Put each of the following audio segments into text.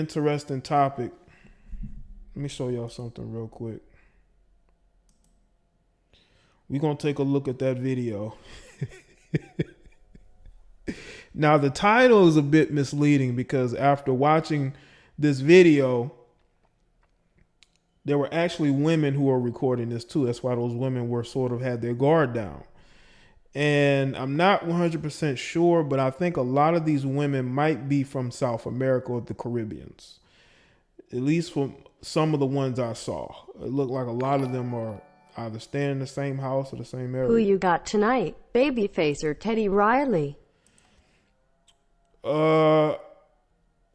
Interesting topic. Let me show y'all something real quick. We're going to take a look at that video. Now, the title is a bit misleading because after watching this video, there were actually women who were recording this too. That's why those women were sort of had their guard down. And I'm not 100% sure, but I think a lot of these women might be from South America or the Caribbeans. At least from some of the ones I saw. It looked like a lot of them are either staying in the same house or the same area. Who you got tonight, Babyface or Teddy Riley? I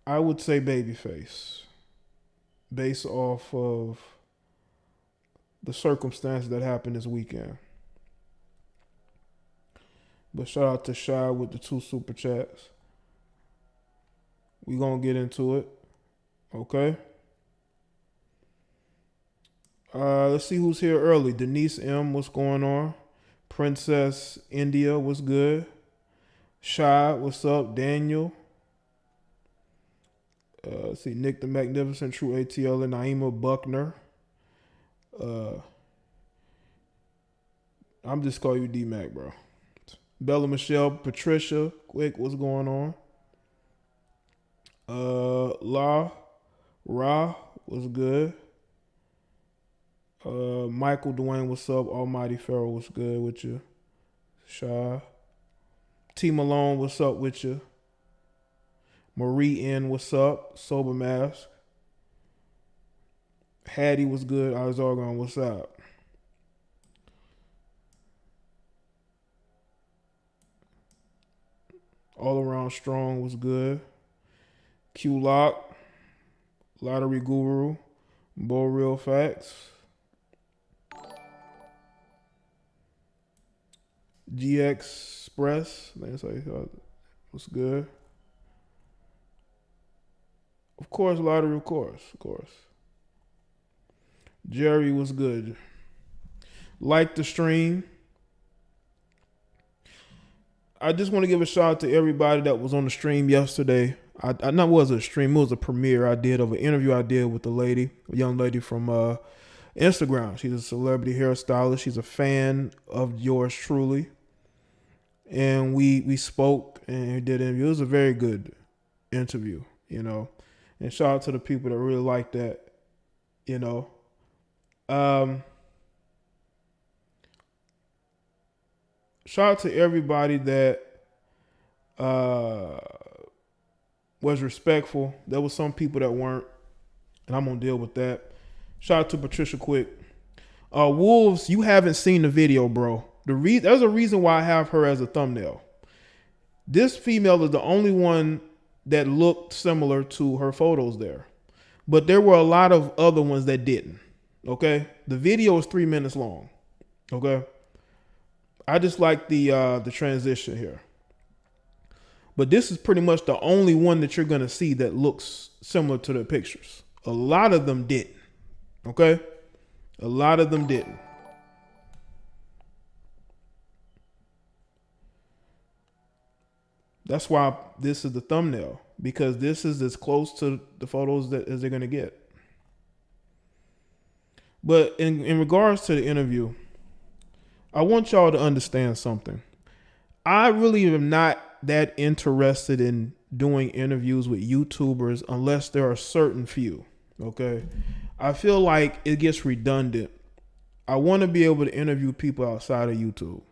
would say Babyface, based off of the circumstances that happened this weekend. But shout out to Shy with the 2 super chats. We gonna get into it, okay? Let's see who's here early. Denise M, what's going on? Princess India, what's good? Shy, what's up? Daniel. Let's see, Nick the Magnificent, True ATL, and Naima Buckner. I'm just calling you D-Mac, bro. Bella Michelle, Patricia, quick, what's going on? Ra, what's good? Michael Dwayne, what's up? Almighty Pharaoh, what's good with you? Shy. T Malone, what's up with you? Marie N, what's up? Sober Mask. Hattie, what's good? Izargon, what's up? All Around Strong was good. Q Lock, Lottery Guru, Bo Real Facts. GX what's good. Of course, Lottery, of course. Jerry was good. Like the stream. I just want to give a shout out to everybody that was on the stream yesterday. I know it was a stream, it was a premiere I did of an interview I did with a young lady from Instagram. She's a celebrity hairstylist. She's a fan of yours truly. And we spoke and did an interview. It was a very good interview, you know. And shout out to the people that really liked that, you know. Shout out to everybody that was respectful. There was some people that weren't, and I'm gonna deal with that. Shout out to Patricia Quick. Wolves, you haven't seen the video, bro. There's a reason why I have her as a thumbnail. This female is the only one that looked similar to her photos there. But there were a lot of other ones that didn't. Okay? The video is 3 minutes long. Okay? I just like the transition here. But this is pretty much the only one that you're gonna see that looks similar to the pictures. A lot of them didn't. Okay? A lot of them didn't. That's why this is the thumbnail, because this is as close to the photos as they're going to get. But in regards to the interview, I want y'all to understand something. I really am not that interested in doing interviews with YouTubers unless there are certain few, okay? I feel like it gets redundant. I want to be able to interview people outside of YouTube,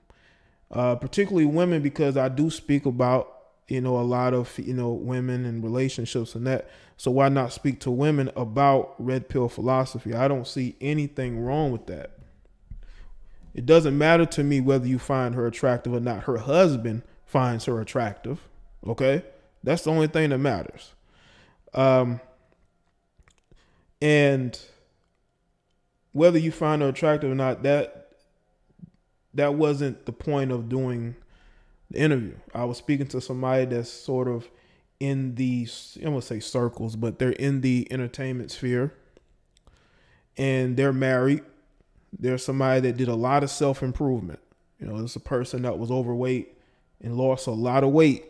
particularly women, because I do speak about, you know, a lot of, you know, women and relationships and that. So why not speak to women about red pill philosophy? I don't see anything wrong with that. It doesn't matter to me whether you find her attractive or not. Her husband finds her attractive. Okay. That's the only thing that matters. And whether you find her attractive or not, that wasn't the point of doing the interview. I was speaking to somebody that's sort of in the, I won't say circles, but they're in the entertainment sphere, and they're married. There's somebody that did a lot of self-improvement. You know, it's a person that was overweight and lost a lot of weight,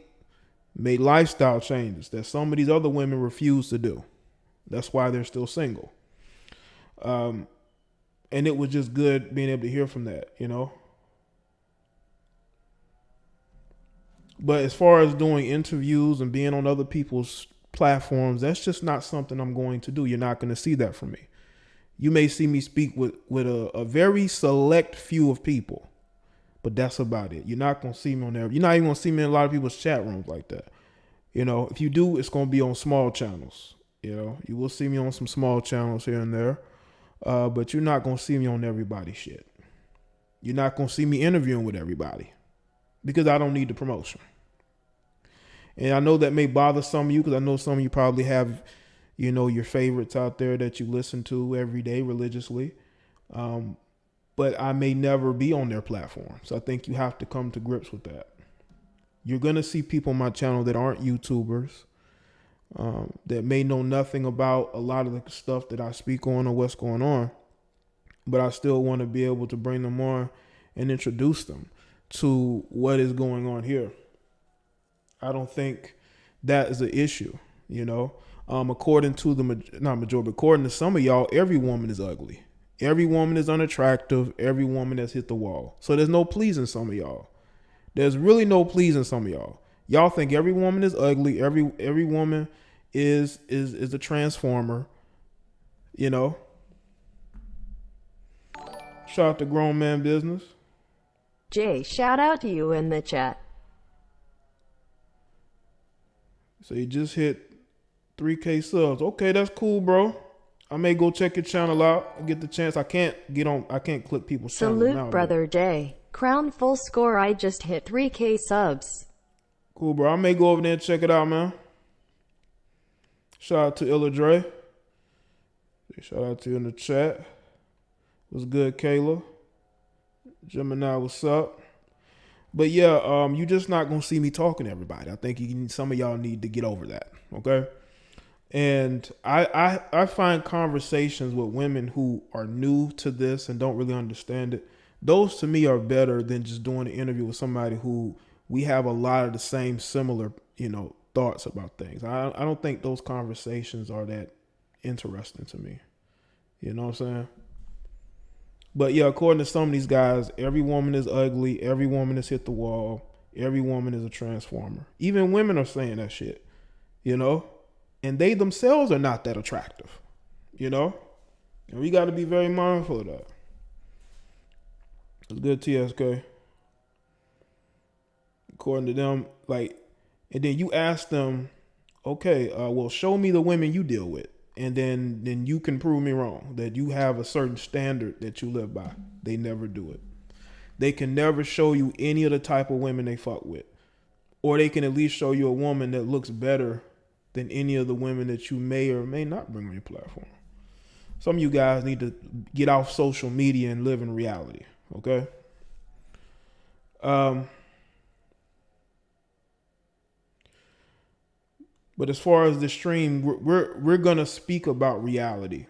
made lifestyle changes that some of these other women refuse to do. That's why they're still single. And it was just good being able to hear from that, you know. But as far as doing interviews and being on other people's platforms, that's just not something I'm going to do. You're not going to see that from me. You may see me speak with a very select few of people, but that's about it. You're not going to see me on there. You're not even going to see me in a lot of people's chat rooms like that. You know, if you do, it's going to be on small channels. You know, you will see me on some small channels here and there, but you're not going to see me on everybody's shit. You're not going to see me interviewing with everybody because I don't need the promotion. And I know that may bother some of you because I know some of you probably have, you know, your favorites out there that you listen to every day religiously. But I may never be on their platform. So I think you have to come to grips with that. You're going to see people on my channel that aren't YouTubers, that may know nothing about a lot of the stuff that I speak on or what's going on. But I still want to be able to bring them on and introduce them to what is going on here. I don't think that is an issue, you know. According to according to some of y'all, every woman is ugly. Every woman is unattractive. Every woman has hit the wall. So there's no pleasing some of y'all. There's really no pleasing some of y'all. Y'all think every woman is ugly. Every woman is a transformer, you know. Shout out to Grown Man Business. Jay, shout out to you in the chat. So you just hit 3K subs. Okay, that's cool, bro. I may go check your channel out and get the chance. I can't click people's channels now. Salute, brother Jay. Crown full score. I just hit 3K subs. Cool, bro. I may go over there and check it out, man. Shout out to Illa Dre. Shout out to you in the chat. What's good, Kayla? Gemini, what's up? But yeah, you're just not gonna see me talking to everybody. I think some of y'all need to get over that, okay? And I find conversations with women who are new to this and don't really understand it. Those to me are better than just doing an interview with somebody who we have a lot of the same similar, you know, thoughts about things. I don't think those conversations are that interesting to me. You know what I'm saying? But yeah, according to some of these guys, every woman is ugly. Every woman has hit the wall. Every woman is a transformer. Even women are saying that shit, you know? And they themselves are not that attractive, you know? And we got to be very mindful of that. It's good, TSK. According to them, like, and then you ask them, okay, well, show me the women you deal with. And then you can prove me wrong, that you have a certain standard that you live by. They never do it. They can never show you any of the type of women they fuck with. Or they can at least show you a woman that looks better than any of the women that you may or may not bring on your platform. Some of you guys need to get off social media and live in reality, okay? But as far as the stream, we're gonna speak about reality.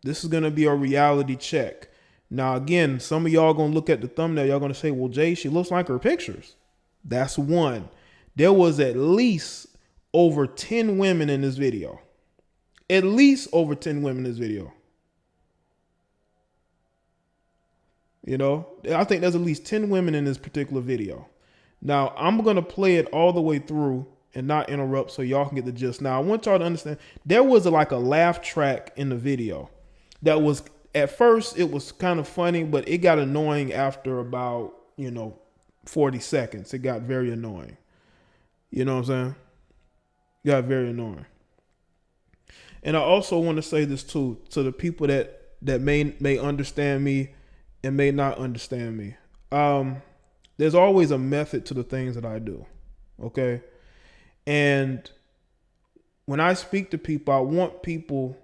This is gonna be a reality check. Now, again, some of y'all gonna look at the thumbnail. Y'all gonna say, "Well, Jay, she looks like her pictures." That's one. There was at least over 10 women in this video. At least over 10 women in this video. You know, I think there's at least 10 women in this particular video. Now, I'm gonna play it all the way through and not interrupt so y'all can get the gist. Now, I want y'all to understand, there was like a laugh track in the video that was, at first, it was kind of funny, but it got annoying after about, 40 seconds. It got very annoying. You know what I'm saying? It got very annoying. And I also want to say this too, to the people that may understand me and may not understand me. There's always a method to the things that I do. Okay? And when I speak to people, I want people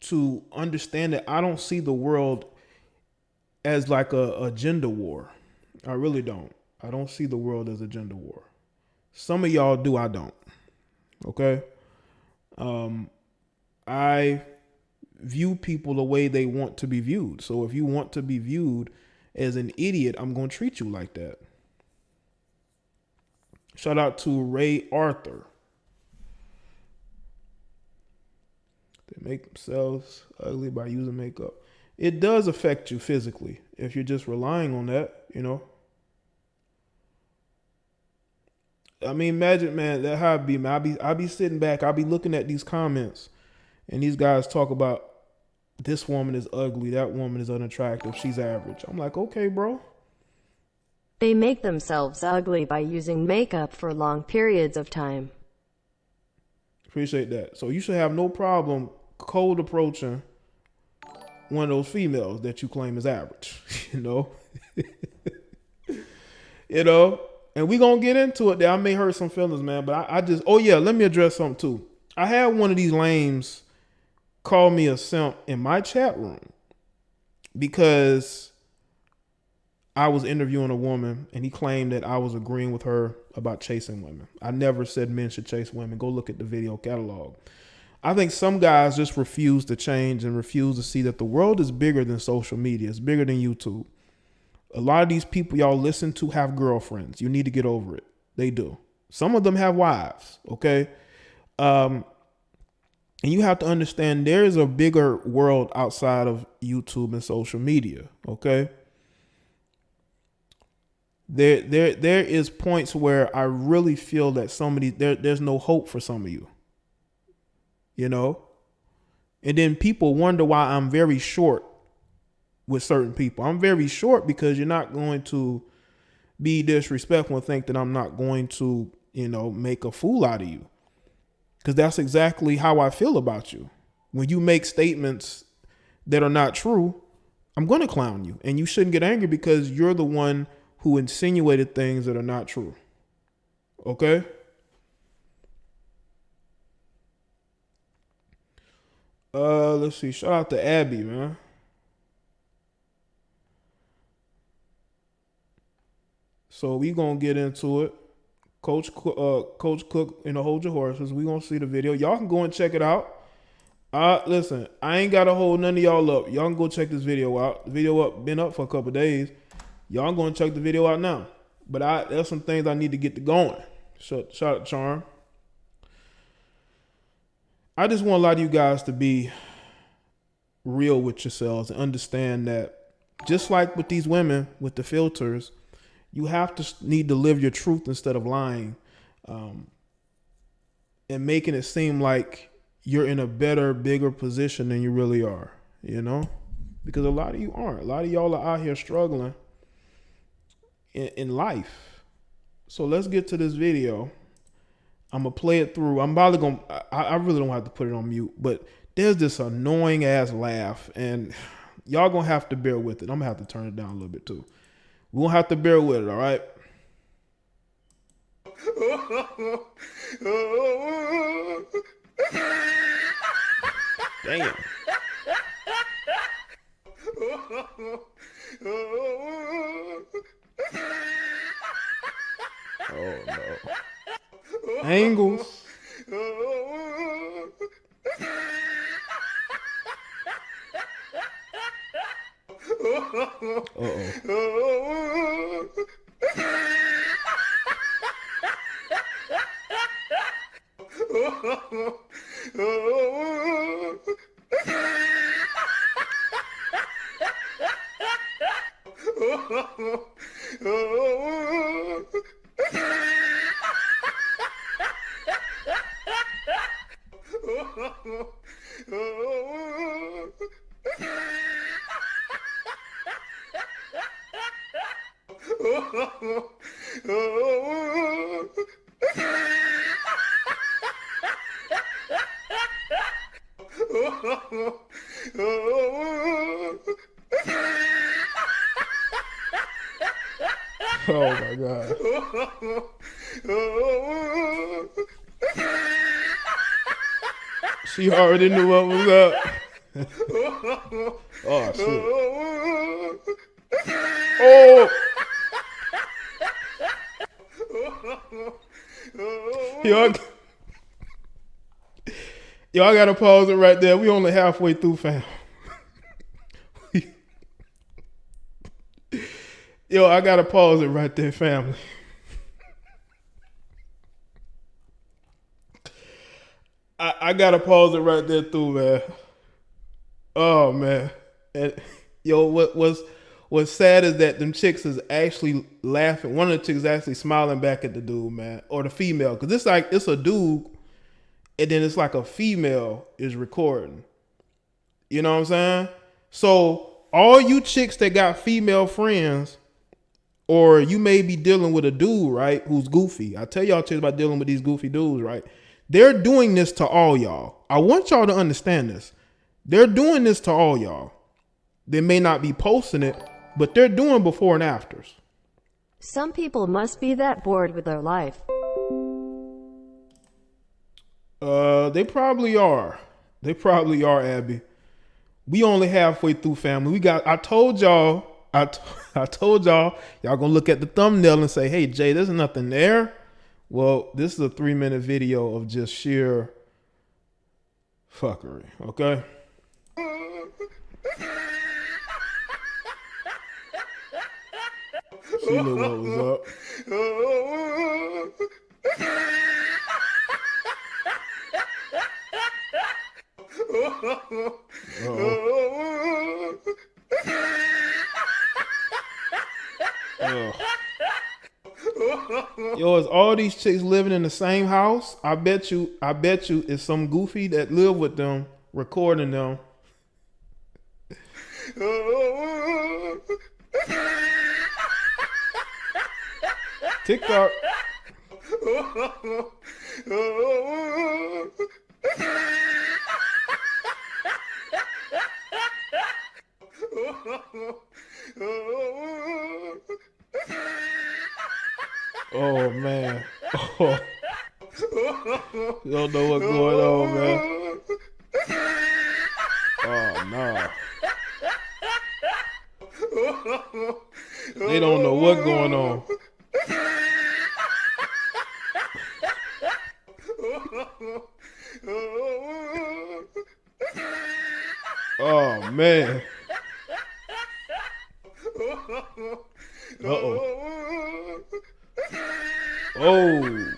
to understand that I don't see the world as like a gender war. I really don't. I don't see the world as a gender war. Some of y'all do, I don't. Okay? I view people the way they want to be viewed. So if you want to be viewed as an idiot, I'm going to treat you like that. Shout out to Ray Arthur. make themselves ugly by using makeup. It does affect you physically if you're just relying on that, you know. I mean, imagine, man, that how I be, man. I be sitting back, I be looking at these comments, and these guys talk about this woman is ugly, that woman is unattractive, she's average. I'm like, okay, bro. They make themselves ugly by using makeup for long periods of time. Appreciate that. So you should have no problem cold approaching one of those females that you claim is average, you know. You know, and we gonna get into it there. I may hurt some feelings, man, but I just, oh yeah, let me address something too. I had one of these lames call me a simp in my chat room because I was interviewing a woman and he claimed that I was agreeing with her about chasing women. I never said men should chase women. Go look at the video catalog. I think some guys just refuse to change and refuse to see that the world is bigger than social media. It's bigger than YouTube. A lot of these people y'all listen to have girlfriends. You need to get over it. They do. Some of them have wives, okay? And you have to understand there is a bigger world outside of YouTube and social media, okay? There is points where I really feel that there's no hope for some of you, you know? And then people wonder why I'm very short with certain people. I'm very short because you're not going to be disrespectful and think that I'm not going to, you know, make a fool out of you. Because that's exactly how I feel about you. When you make statements that are not true, I'm going to clown you. And you shouldn't get angry because you're the one who insinuated things that are not true. Okay? Let's see. Shout out to Abby, man. So we gonna get into it. Coach Cook, you know, hold your horses. We gonna see the video. Y'all can go and check it out. Listen, I ain't gotta hold none of y'all up. Y'all can go check this video out. The video been up for a couple days. Y'all going to check the video out now. But there's some things I need to get to going. Shout out Charm. I just want a lot of you guys to be real with yourselves and understand that just like with these women with the filters, you have to need to live your truth instead of lying, and making it seem like you're in a better, bigger position than you really are, you know? Because a lot of you aren't. A lot of y'all are out here struggling in life. So let's get to this video. I'm gonna play it through. I'm probably gonna, I really don't have to put it on mute, but there's this annoying ass laugh and y'all gonna have to bear with it. I'm gonna have to turn it down a little bit too. We're gonna have to bear with it, all right? Damn. Oh no. Angles. Oh my God. She already knew what was up. Oh shit. Oh. Yo, I gotta pause it right there. We only halfway through, fam. Yo, I gotta pause it right there, family. I gotta pause it right there too, man. Oh man. And yo, what's sad is that them chicks is actually laughing. One of the chicks is actually smiling back at the dude, man. Or the female. Cause it's a dude and then it's like a female is recording. You know what I'm saying? So all you chicks that got female friends, or you may be dealing with a dude, right, who's goofy. I tell y'all chicks about dealing with these goofy dudes, right? They're doing this to all y'all. I want y'all to understand this. They're doing this to all y'all. They may not be posting it, but they're doing before and afters. Some people must be that bored with their life. They probably are. They probably are, Abby. We only halfway through, family. I told y'all, I told y'all gonna look at the thumbnail and say, hey, Jay, there's nothing there. Well, this is a 3-minute video of just sheer fuckery, okay? She knew what was up. Yo, is all these chicks living in the same house? I bet you it's some goofy that live with them recording them. TikTok. Oh man. Oh. You don't know what's going on, man. Oh no. They don't know what's going on. Oh man. Uh-oh. Oh.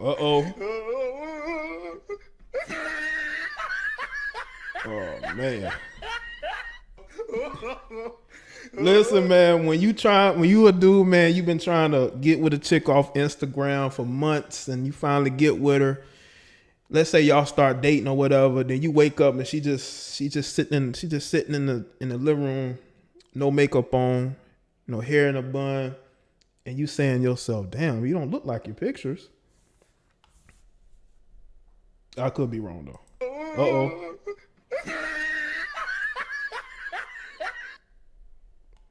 Uh-oh. Oh man. Listen, man, when you a dude, man, you've been trying to get with a chick off Instagram for months and you finally get with her. Let's say y'all start dating or whatever, then you wake up and she just sitting in the living room, no makeup on, no hair in a bun, and you saying to yourself, damn, you don't look like your pictures. I could be wrong though. Uh-oh.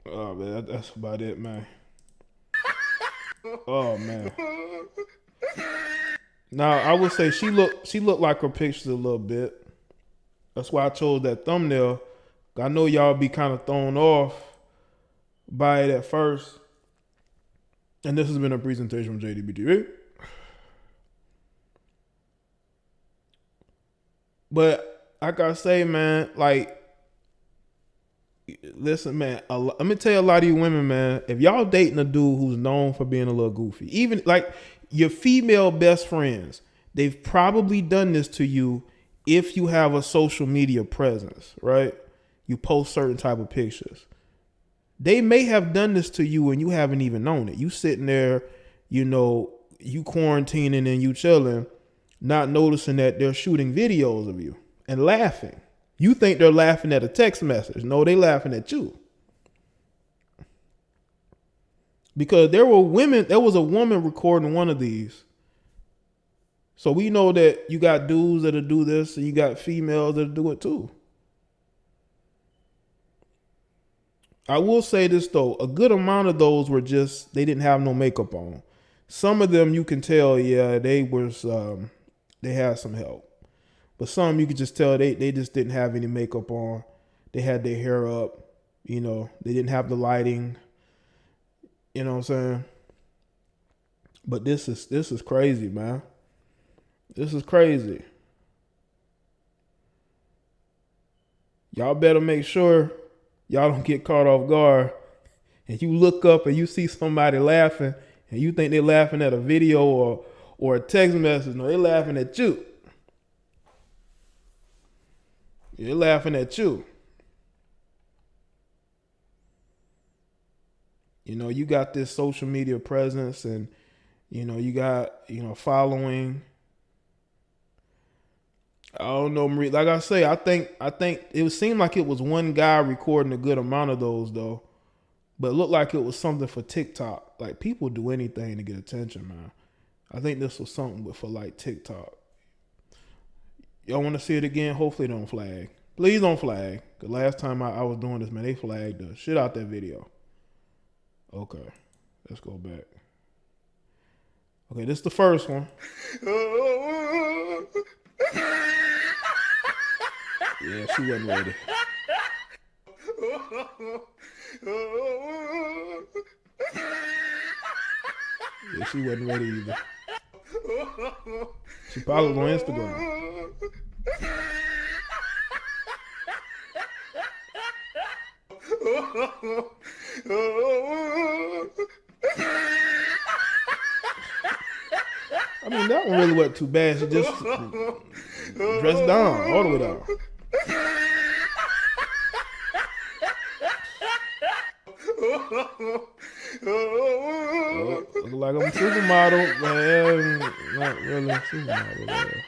Oh man, that's about it, man. Oh man. Now I would say she looked like her pictures a little bit. That's why I chose that thumbnail. I know y'all be kind of thrown off by it at first. And this has been a presentation from JDBTv. But I gotta say, man, like, listen, man, let me tell you, a lot of you women, man, if y'all dating a dude who's known for being a little goofy, even like your female best friends, they've probably done this to you if you have a social media presence, right? You post certain type of pictures. They may have done this to you and you haven't even known it. You sitting there, you know, you quarantining and you chilling, not noticing that they're shooting videos of you and laughing. You think they're laughing at a text message. No, they laughing at you. Because there was a woman recording one of these. So we know that you got dudes that'll do this and you got females that'll do it too. I will say this though, a good amount of those were just, they didn't have no makeup on. Some of them you can tell, yeah, they had some help. But some you could just tell they just didn't have any makeup on. They had their hair up, you know, they didn't have the lighting. You know what I'm saying? But this is crazy, man. This is crazy. Y'all better make sure y'all don't get caught off guard and you look up and you see somebody laughing and you think they're laughing at a video or a text message. No, they laughing at you. They're laughing at you. You know, you got this social media presence and, you know, you got, you know, following. I don't know, Marie. Like I say, I think it seemed like it was one guy recording a good amount of those though. But it looked like it was something for TikTok. Like people do anything to get attention, man. I think this was something for like TikTok. Y'all want to see it again? Hopefully don't flag. Please don't flag. The last time I was doing this, man, they flagged the shit out that video. Okay, let's go back. Okay, this is the first one. Yeah, she wasn't ready. Yeah, she wasn't ready either. She probably was on Instagram. I mean, that one really wasn't too bad. She just dressed down, all the way down. Look like I'm a supermodel, man. Not really a supermodel, man.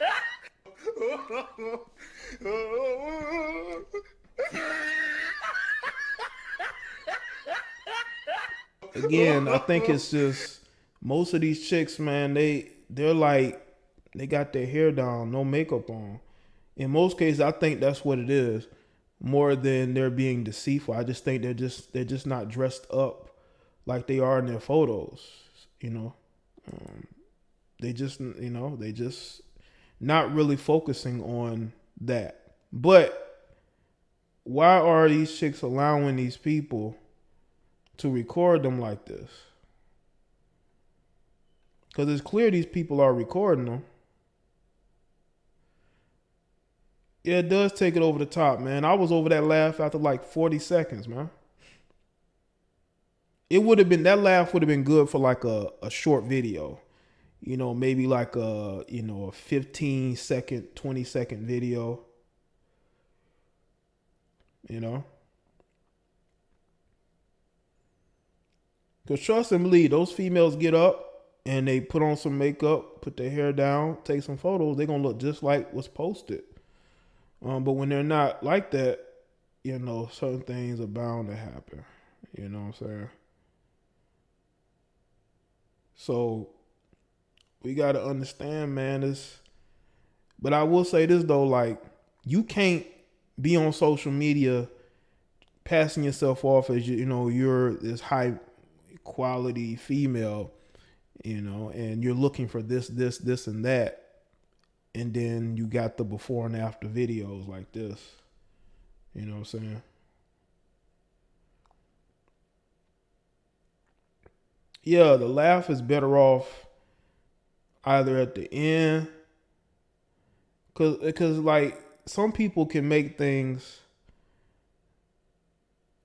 Again, I think it's just most of these chicks, man, they're like, they got their hair down, no makeup on. In most cases, I think that's what it is, more than they're being deceitful. I just think they're just not dressed up like they are in their photos. You know, they just not really focusing on that. But why are these chicks allowing these people to record them like this? Because it's clear these people are recording them. Yeah, it does take it over the top, man. I was over that laugh after like 40 seconds, man. That laugh would have been good for like a short video. You know, maybe like a 15 second, 20 second video. You know? Because trust and believe, those females get up and they put on some makeup, put their hair down, take some photos, they're going to look just like what's posted. But when they're not like that, you know, certain things are bound to happen. You know what I'm saying? So we got to understand, man, but I will say this though, like you can't be on social media passing yourself off as, you're this high quality female, and you're looking for this, and that. And then you got the before and after videos like this. You know what I'm saying? Yeah, the laugh is better off either at the end. Because like some people can make things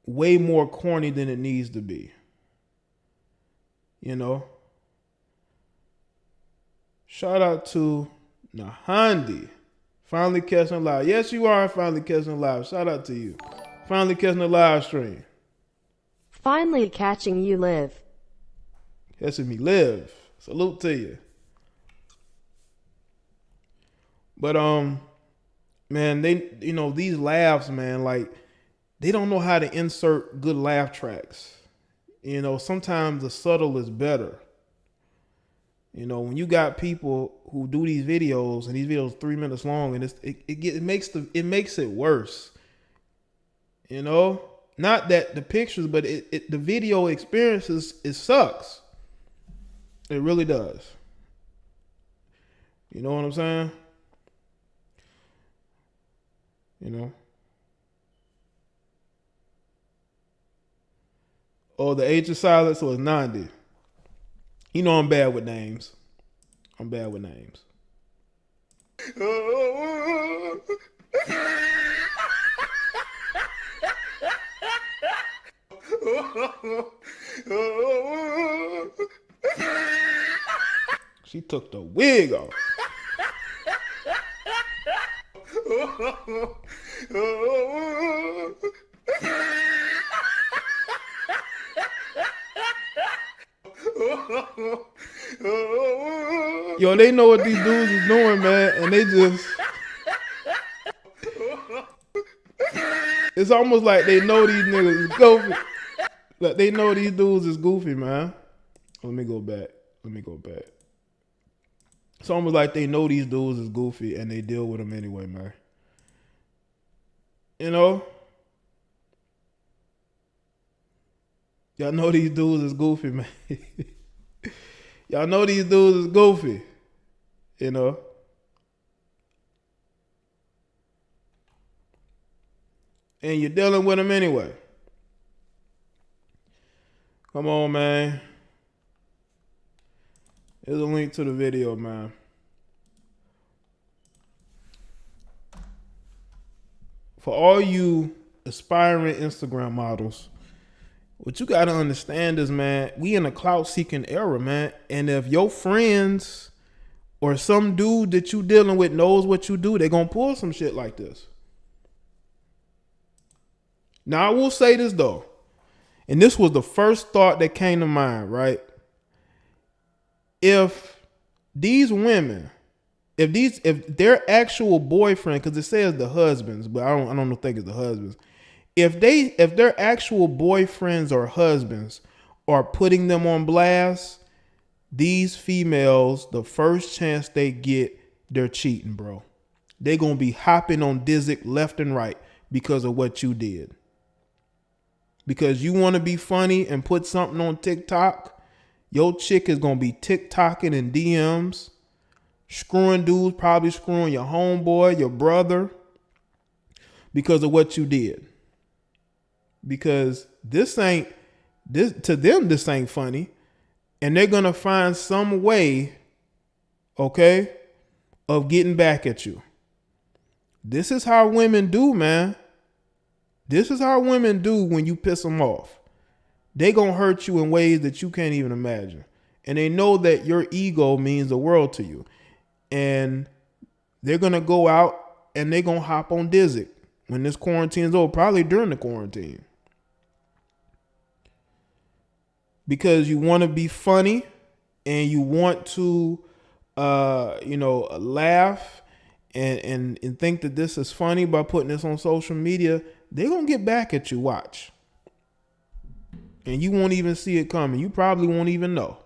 way more corny than it needs to be. You know? Shout out to Nahandi. Finally catching live. Yes, you are finally catching live. Shout out to you. Finally catching the live stream. Finally catching you live. Catching me live. Salute to you. But man, these laughs, man, like they don't know how to insert good laugh tracks. Sometimes the subtle is better. When you got people who do these videos and these videos 3 minutes long, and it makes it worse. Not that the pictures, but the video experiences, it sucks. It really does. You know what I'm saying? Oh, the age of silence was 90. I'm bad with names. She took the wig off. Yo, they know what these dudes is doing, man, and they just... It's almost like they know these niggas is goofy. Like they know these dudes is goofy, man. Let me go back. It's almost like they know these dudes is goofy and they deal with them anyway, man. You know? Y'all know these dudes is goofy, man. Y'all know these dudes is goofy. You know? And you're dealing with them anyway. Come on, man. There's a link to the video, man. For all you aspiring Instagram models, what you got to understand is, man, we in a clout-seeking era, man. And if your friends or some dude that you dealing with knows what you do, they're going to pull some shit like this. Now, I will say this, though. And this was the first thought that came to mind, right? If these women, if their actual boyfriend, because it says the husbands, but I don't think it's the husbands. If their actual boyfriends or husbands are putting them on blast, these females, the first chance they get, they're cheating, bro. They're gonna be hopping on Dizzy left and right because of what you did. Because you want to be funny and put something on TikTok, your chick is going to be TikToking in DMs, screwing dudes, probably screwing your homeboy, your brother, because of what you did. Because this ain't funny. And they're going to find some way, okay, of getting back at you. This is how women do, man. This is how women do when you piss them off. They gonna hurt you in ways that you can't even imagine. And they know that your ego means the world to you. And they're gonna go out and they're gonna hop on Dizzy when this quarantine is over, probably during the quarantine. Because you want to be funny and you want to, laugh and think that this is funny by putting this on social media. They're going to get back at you, watch. And you won't even see it coming. You probably won't even know.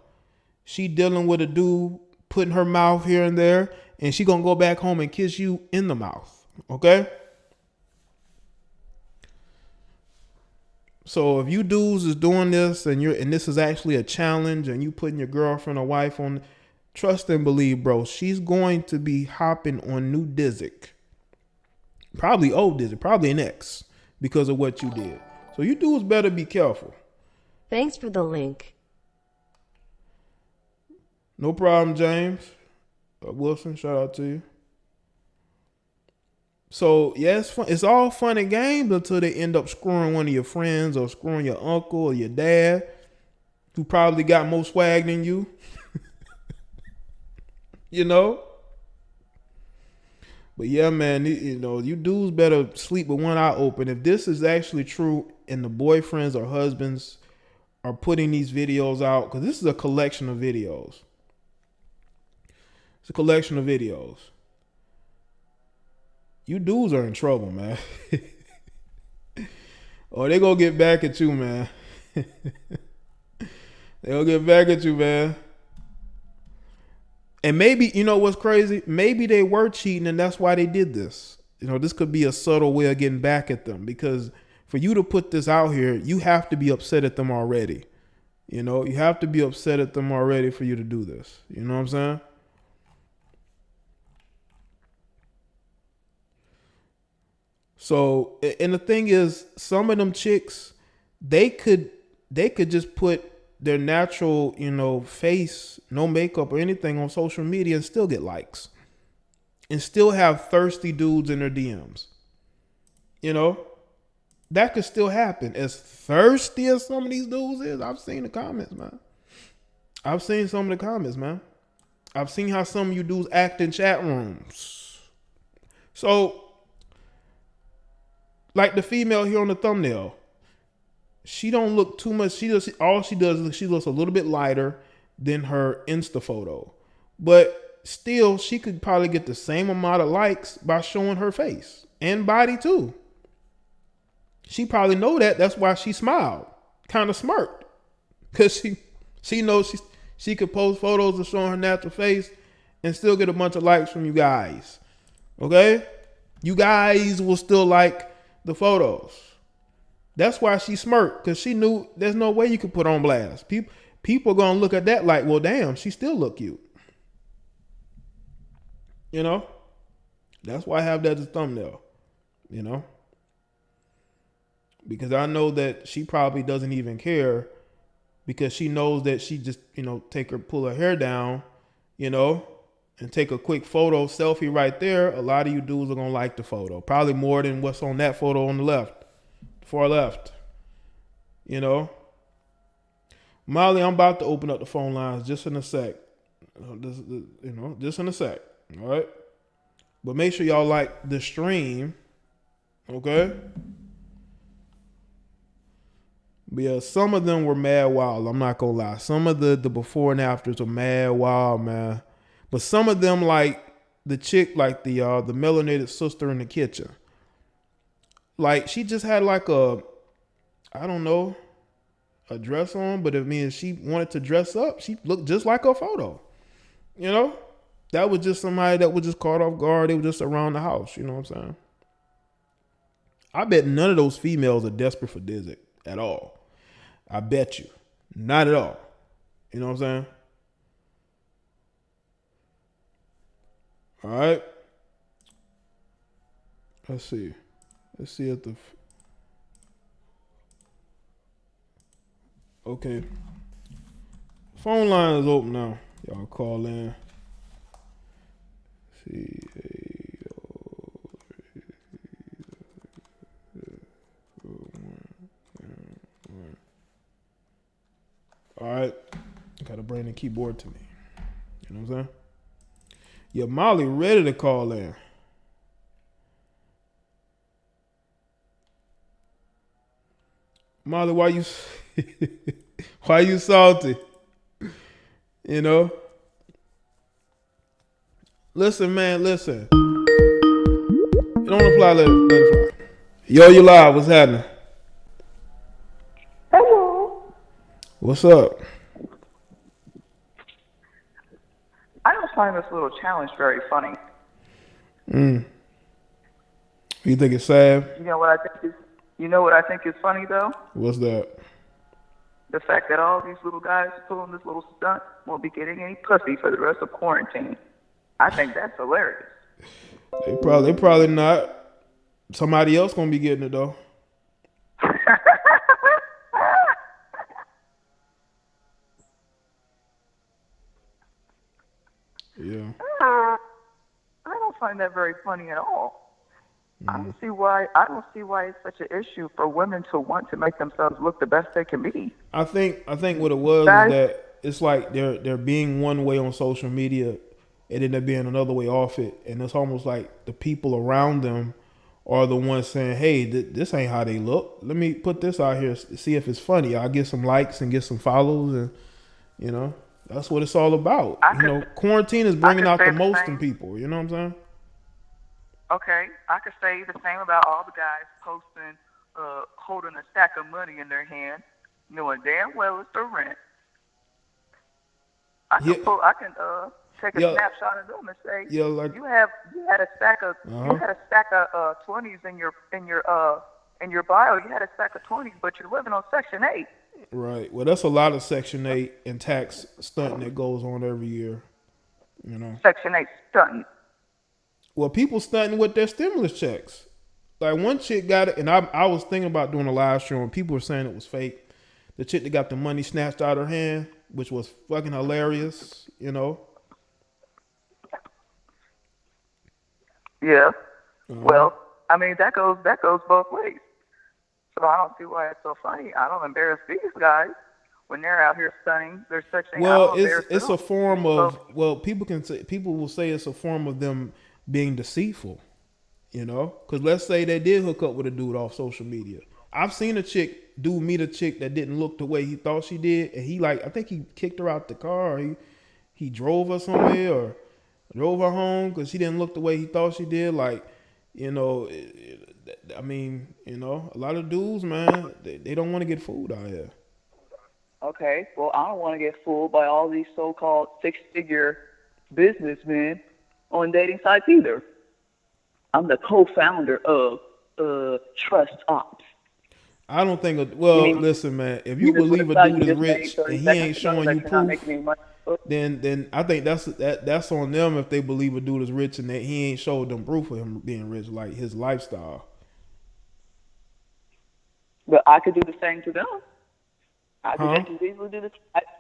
She dealing with a dude putting her mouth here and there, and she going to go back home and kiss you in the mouth, okay? So if you dudes is doing this and this is actually a challenge and you putting your girlfriend or wife on, trust and believe, bro, she's going to be hopping on new Dizzy. Probably old Dizzy, probably an ex. Because of what you did. So you dudes better be careful. Thanks for the link. No problem, James. Wilson, shout out to you. So, yeah, it's fun. It's all fun and games until they end up screwing one of your friends or screwing your uncle or your dad, who probably got more swag than you. You know? But yeah, man, you dudes better sleep with one eye open. If this is actually true and the boyfriends or husbands are putting these videos out, because this is a collection of videos. It's a collection of videos. You dudes are in trouble, man. Or they gonna get back at you, man. They'll get back at you, man. And maybe, you know what's crazy? Maybe they were cheating and that's why they did this. This could be a subtle way of getting back at them, because for you to put this out here, you have to be upset at them already. You have to be upset at them already for you to do this. You know what I'm saying? So, and the thing is, some of them chicks, they could just put their natural, face, no makeup or anything on social media and still get likes and still have thirsty dudes in their DMs. That could still happen. As thirsty as some of these dudes is, I've seen the comments, man. I've seen some of the comments, man. I've seen how some of you dudes act in chat rooms. So, like the female here on the thumbnail, she don't look too much. She looks a little bit lighter than her Insta photo. But still, she could probably get the same amount of likes by showing her face and body too. She probably know that. That's why she smiled, kind of smirked, because she knows she could post photos of showing her natural face and still get a bunch of likes from you guys. Okay, you guys will still like the photos. That's why she smirked, because she knew there's no way you could put on blast. People are gonna look at that like, well, damn, she still look cute. You know, that's why I have that as a thumbnail. You know, because I know that she probably doesn't even care, because she knows that she just, pull her hair down, and take a quick photo selfie right there. A lot of you dudes are gonna like the photo, probably more than what's on that photo on the left. Far left, Molly, I'm about to open up the phone lines just in a sec. Just in a sec. All right. But make sure y'all like the stream. Okay. But yeah, some of them were mad wild. I'm not gonna lie. Some of the before and afters were mad wild, man. But some of them, like the chick, like the melanated sister in the kitchen. Like, she just had like a dress on, but if she wanted to dress up, she looked just like her photo. That was just somebody that was just caught off guard. They were just around the house. You know what I'm saying? I bet none of those females are desperate for Dizzy at all. I bet you. Not at all. You know what I'm saying? All right. Let's see if okay. Phone line is open now. Y'all call in. See. All right. Gotta bring the keyboard to me. You know what I'm saying? Yeah, Molly ready to call in. Molly, why you salty? Listen, man, listen. It don't apply, let it fly. Yo, you live. What's happening? Hello. What's up? I just find this little challenge very funny. You think it's sad? You know what I think is funny though? What's that? The fact that all these little guys pulling this little stunt won't be getting any pussy for the rest of quarantine. I think that's hilarious. They probably not. Somebody else gonna be getting it though. Yeah. I don't find that very funny at all. I don't see why it's such an issue for women to want to make themselves look the best they can be. I think what it was is that it's like they're being one way on social media and then they're being another way off it, and it's almost like the people around them are the ones saying, "Hey, this ain't how they look. Let me put this out here, see if it's funny. I'll get some likes and get some follows, and that's what it's all about. Quarantine is bringing out the most in people. You know what I'm saying? Okay, I could say the same about all the guys posting, holding a stack of money in their hand, knowing damn well it's the rent. I can take a snapshot of them and say, you had a stack of 20s in your bio. You had a stack of 20s, but you're living on Section 8. Right. Well, that's a lot of Section 8 and tax stunting that goes on every year. Section 8 stunting. Well, people stunting with their stimulus checks. Like one chick got it, and I was thinking about doing a live stream, and people were saying it was fake. The chick that got the money snatched out of her hand, which was fucking hilarious, Yeah. Well, I mean that goes both ways. So I don't see why it's so funny. I don't embarrass these guys. when they're out here stunning. They're sexing Well, out of their it's a self. form So, of, well, people will say it's a form of them being deceitful, you know? Because let's say they did hook up with a dude off social media. I've seen a dude meet a chick that didn't look the way he thought she did, and he, like, I think he kicked her out the car, or he drove her somewhere, or drove her home because she didn't look the way he thought she did. Like, you know, I mean, you know, a lot of dudes, man, they don't want to get fooled out here. okay, well, I don't want to get fooled by all these so-called six-figure businessmen on dating sites either. I'm the co-founder of Trust Ops. I don't think. Listen, man. If you believe a dude is rich and he ain't showing you proof, then I think that's on them. If they believe a dude is rich and that he ain't showed them proof of him being rich, like his lifestyle. But I could do the same to them. I could easily do this.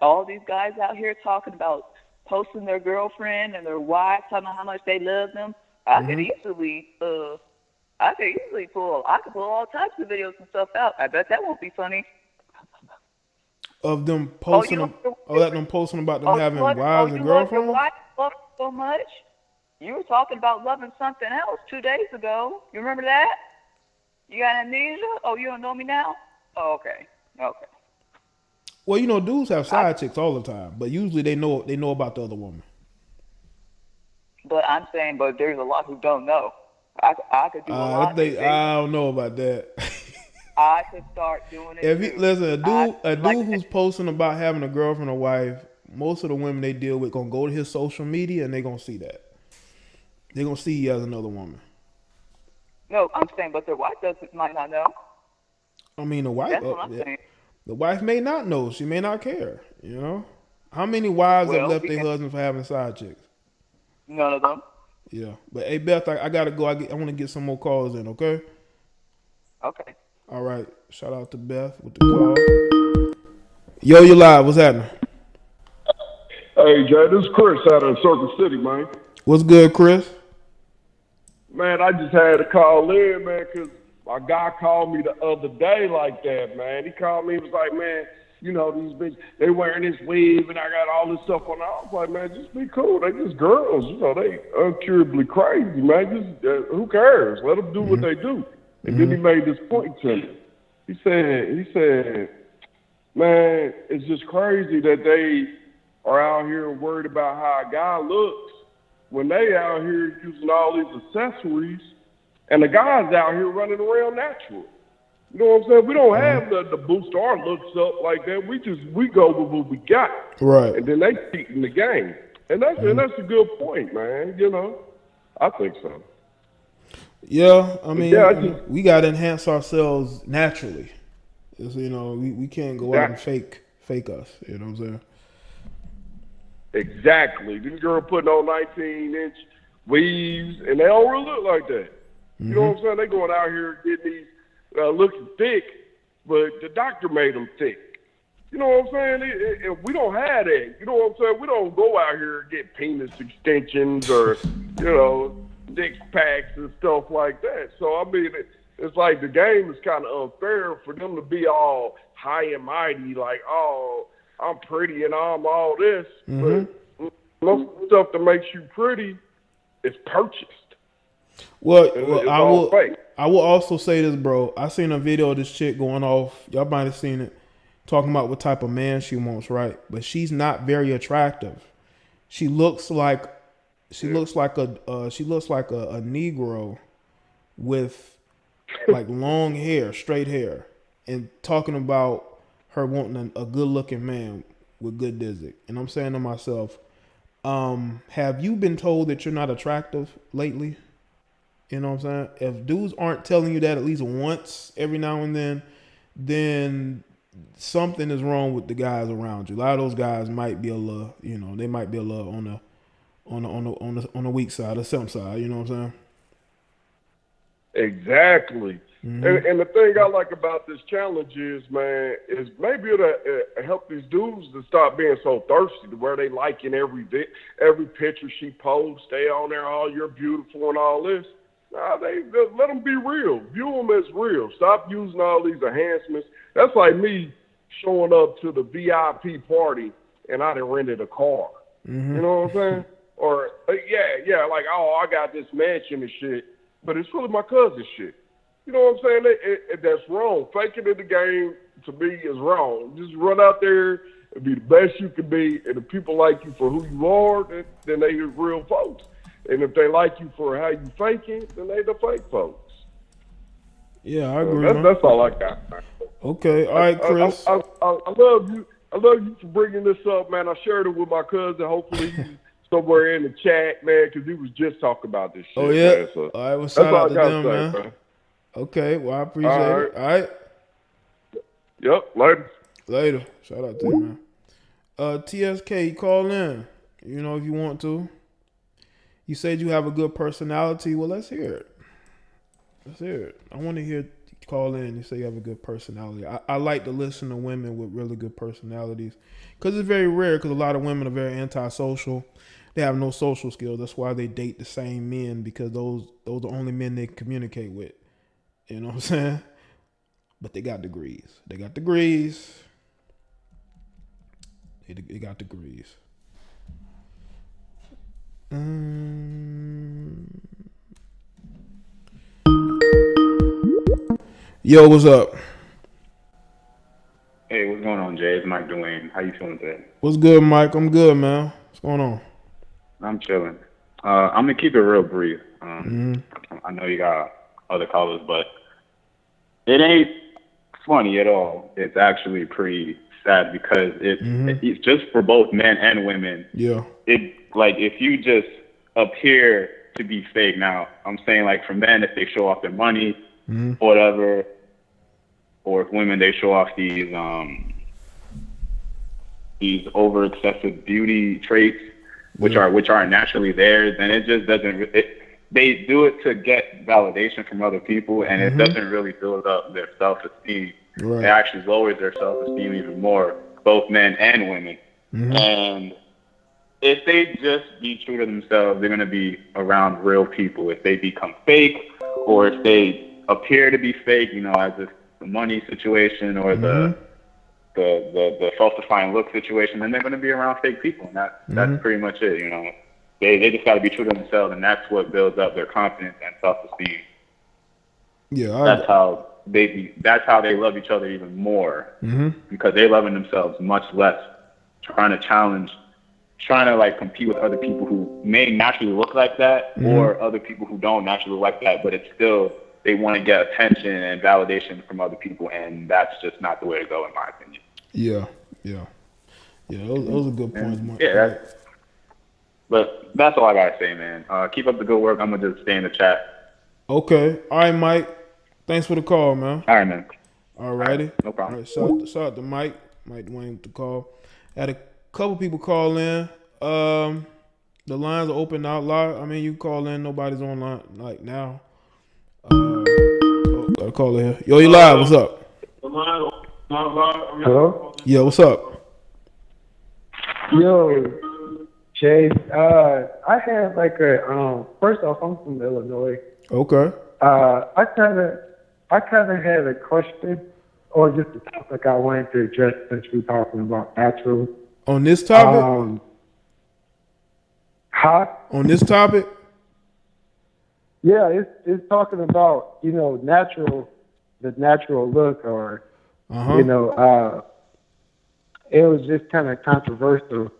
All these guys out here talking about posting their girlfriend and their wife, talking about how much they love them. I could easily pull all types of videos and stuff out. I bet that won't be funny. Of them posting, them posting about them having wives and girlfriends. Your wife loved so much. You were talking about loving something else 2 days ago. You remember that? You got amnesia? Oh, you don't know me now? Oh, okay. Well, you know, dudes have side chicks all the time, but usually they know about the other woman. But I'm saying, there's a lot who don't know. I could do a lot. I don't know about that. I could start doing it. Listen, a dude who's posting about having a girlfriend or wife, most of the women they deal with gonna go to his social media and they gonna see that. They're gonna see he has another woman. No, I'm saying, but their wife might not know. I mean, the wife. That's what I'm saying. The wife may not know. She may not care. You know, how many wives have left their husbands for having side chicks? None of them. Yeah, but hey, Beth, I gotta go. I want to get some more calls in. Okay. Okay. All right. Shout out to Beth with the call. Yo, you live. What's happening? Hey, Jay, this is Chris out of Circuit City, man. What's good, Chris? Man, I just had to call in, man, because my guy called me the other day like that, man. He called me, he was like, man, you know, these bitches, they wearing this weave and I got all this stuff on. I was like, man, just be cool. They just girls, you know, they uncurably crazy, man. Just who cares? Let them do what they do. And then he made this point to me. He said, man, it's just crazy that they are out here worried about how a guy looks when they out here using all these accessories and the guys out here running around natural. You know what I'm saying? We don't have the boost our looks up like that. We go with what we got. Right. And then they cheat in the game. And that's a good point, man. You know, I think so. Yeah, I mean, we got to enhance ourselves naturally. You know, we can't go out and fake us. You know what I'm saying? Exactly. These girls putting on 19-inch weaves, and they don't really look like that. You know what I'm saying? They going out here getting these looking thick, but the doctor made them thick. You know what I'm saying? We don't have that. You know what I'm saying? We don't go out here and get penis extensions or, you know, dick packs and stuff like that. So, I mean, it's like the game is kind of unfair for them to be all high and mighty, like, oh, I'm pretty and I'm all this. But most of the stuff that makes you pretty is purchased. Well, I will also say this, bro. I seen a video of this chick going off. Y'all might have seen it, talking about what type of man she wants, right? But she's not very attractive. She looks like a Negro with like long hair, straight hair, and talking about her wanting a good looking man with good dizzy. And I'm saying to myself, have you been told that you're not attractive lately? You know what I'm saying? If dudes aren't telling you that at least once every now and then something is wrong with the guys around you. A lot of those guys might be a little, you know, they might be a little on the weak side or some side. You know what I'm saying? Exactly. And the thing I like about this challenge is, man, is maybe it'll help these dudes to stop being so thirsty to where they liking every picture she posts. Stay on there, oh, you're beautiful and all this. Nah, they let them be real. View them as real. Stop using all these enhancements. That's like me showing up to the VIP party and I done rented a car. Mm-hmm. You know what I'm saying? Or, yeah, like, oh, I got this mansion and shit, but it's full of my cousin's shit. You know what I'm saying? That's wrong. Faking in the game, to me, is wrong. Just run out there and be the best you can be, and if people like you for who you are, then they real folks. And if they like you for how you faking, then they the fake folks. Yeah, I agree. That's all I got, man. Okay, all right, Chris. I love you. I love you for bringing this up, man. I shared it with my cousin. Hopefully he's somewhere in the chat, man, because he was just talking about this shit. Oh, yeah? Man, so all right, well, shout out to them, man. man. Okay, well, I appreciate it. All right. Yep, later. Later. Shout out to you, man. TSK, call in, you know, if you want to. You said you have a good personality. Well, let's hear it. Let's hear it. I want to hear call in. You say you have a good personality. I like to listen to women with really good personalities because it's very rare because a lot of women are very antisocial. They have no social skills. That's why they date the same men because those are the only men they communicate with. You know what I'm saying? But they got degrees. They got degrees. They got degrees. Yo, what's up? Hey, what's going on, Jay? It's Mike Dwayne. How you feeling today? What's good, Mike? I'm good, man. What's going on? I'm chilling. I'm gonna keep it real brief. I know you got other callers, but it ain't funny at all. It's actually pretty sad because it's just for both men and women. Yeah. It like if you just appear to be fake. Now, I'm saying like for men, if they show off their money, or whatever, or if women they show off these over excessive beauty traits, which aren't naturally theirs, and it just doesn't. They do it to get validation from other people, and it doesn't really build up their self-esteem. Right. It actually lowers their self-esteem even more, both men and women. And if they just be true to themselves, they're going to be around real people. If they become fake, or if they appear to be fake, you know, as if the money situation or the falsifying look situation, then they're going to be around fake people, and that's pretty much it. You know, they just got to be true to themselves, and that's what builds up their confidence and self-esteem. Yeah, that's how they love each other even more, because they're loving themselves much less, trying to like compete with other people who may naturally look like that, or other people who don't naturally look like that, but it's still they want to get attention and validation from other people, and that's just not the way to go, in my opinion. Yeah. Those are good points, Mike. Yeah, but that's all I gotta say, man. Keep up the good work. I'm gonna just stay in the chat. Okay. All right, Mike. Thanks for the call, man. All right, man. All righty. No problem. All right, shout out to Mike Dwayne with the call. Had a couple people call in. The lines are open out loud. I mean, you call in. Nobody's online like now. Got a caller here. Yo, you live. What's up? Hello? Yeah, what's up? Yo, Jay. I had like first off, I'm from Illinois. Okay. I kind of had a question, or just a topic I wanted to address since we're talking about natural. On this topic? On this topic? Yeah, it's talking about, you know, the natural look, or you know, it was just kind of controversial.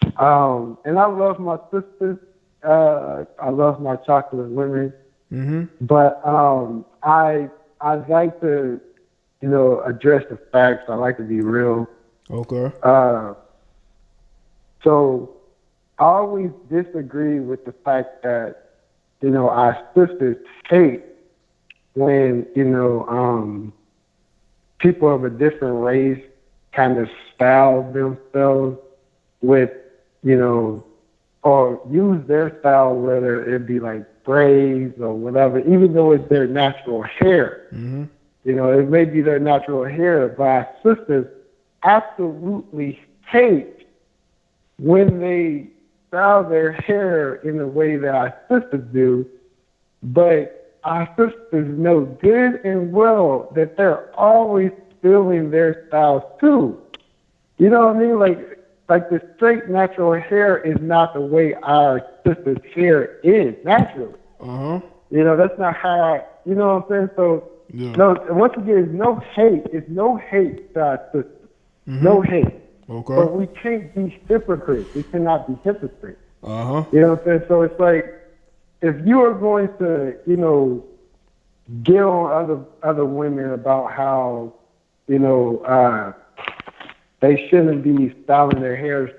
And I love my sisters. I love my chocolate women. But I like to, you know, address the facts. I like to be real. Okay. So I always disagree with the fact that, you know, our sisters hate when, you know, people of a different race kind of style themselves with, you know, or use their style, whether it be like braids or whatever, even though it's their natural hair. You know, it may be their natural hair, but our sisters absolutely hate when they style their hair in the way that our sisters do, but our sisters know good and well that they're always feeling their styles too. You know what I mean? Like the straight natural hair is not the way our sister's hair is naturally. Uh-huh. You know, that's not how you know what I'm saying? So, no, once again, it's no hate. It's no hate to our sisters. Mm-hmm. No hate. Okay. But we can't be hypocrites. We cannot be hypocrites. Uh-huh. You know what I'm saying? So it's like, if you are going to, you know, get on other women about how, you know, they shouldn't be styling their hair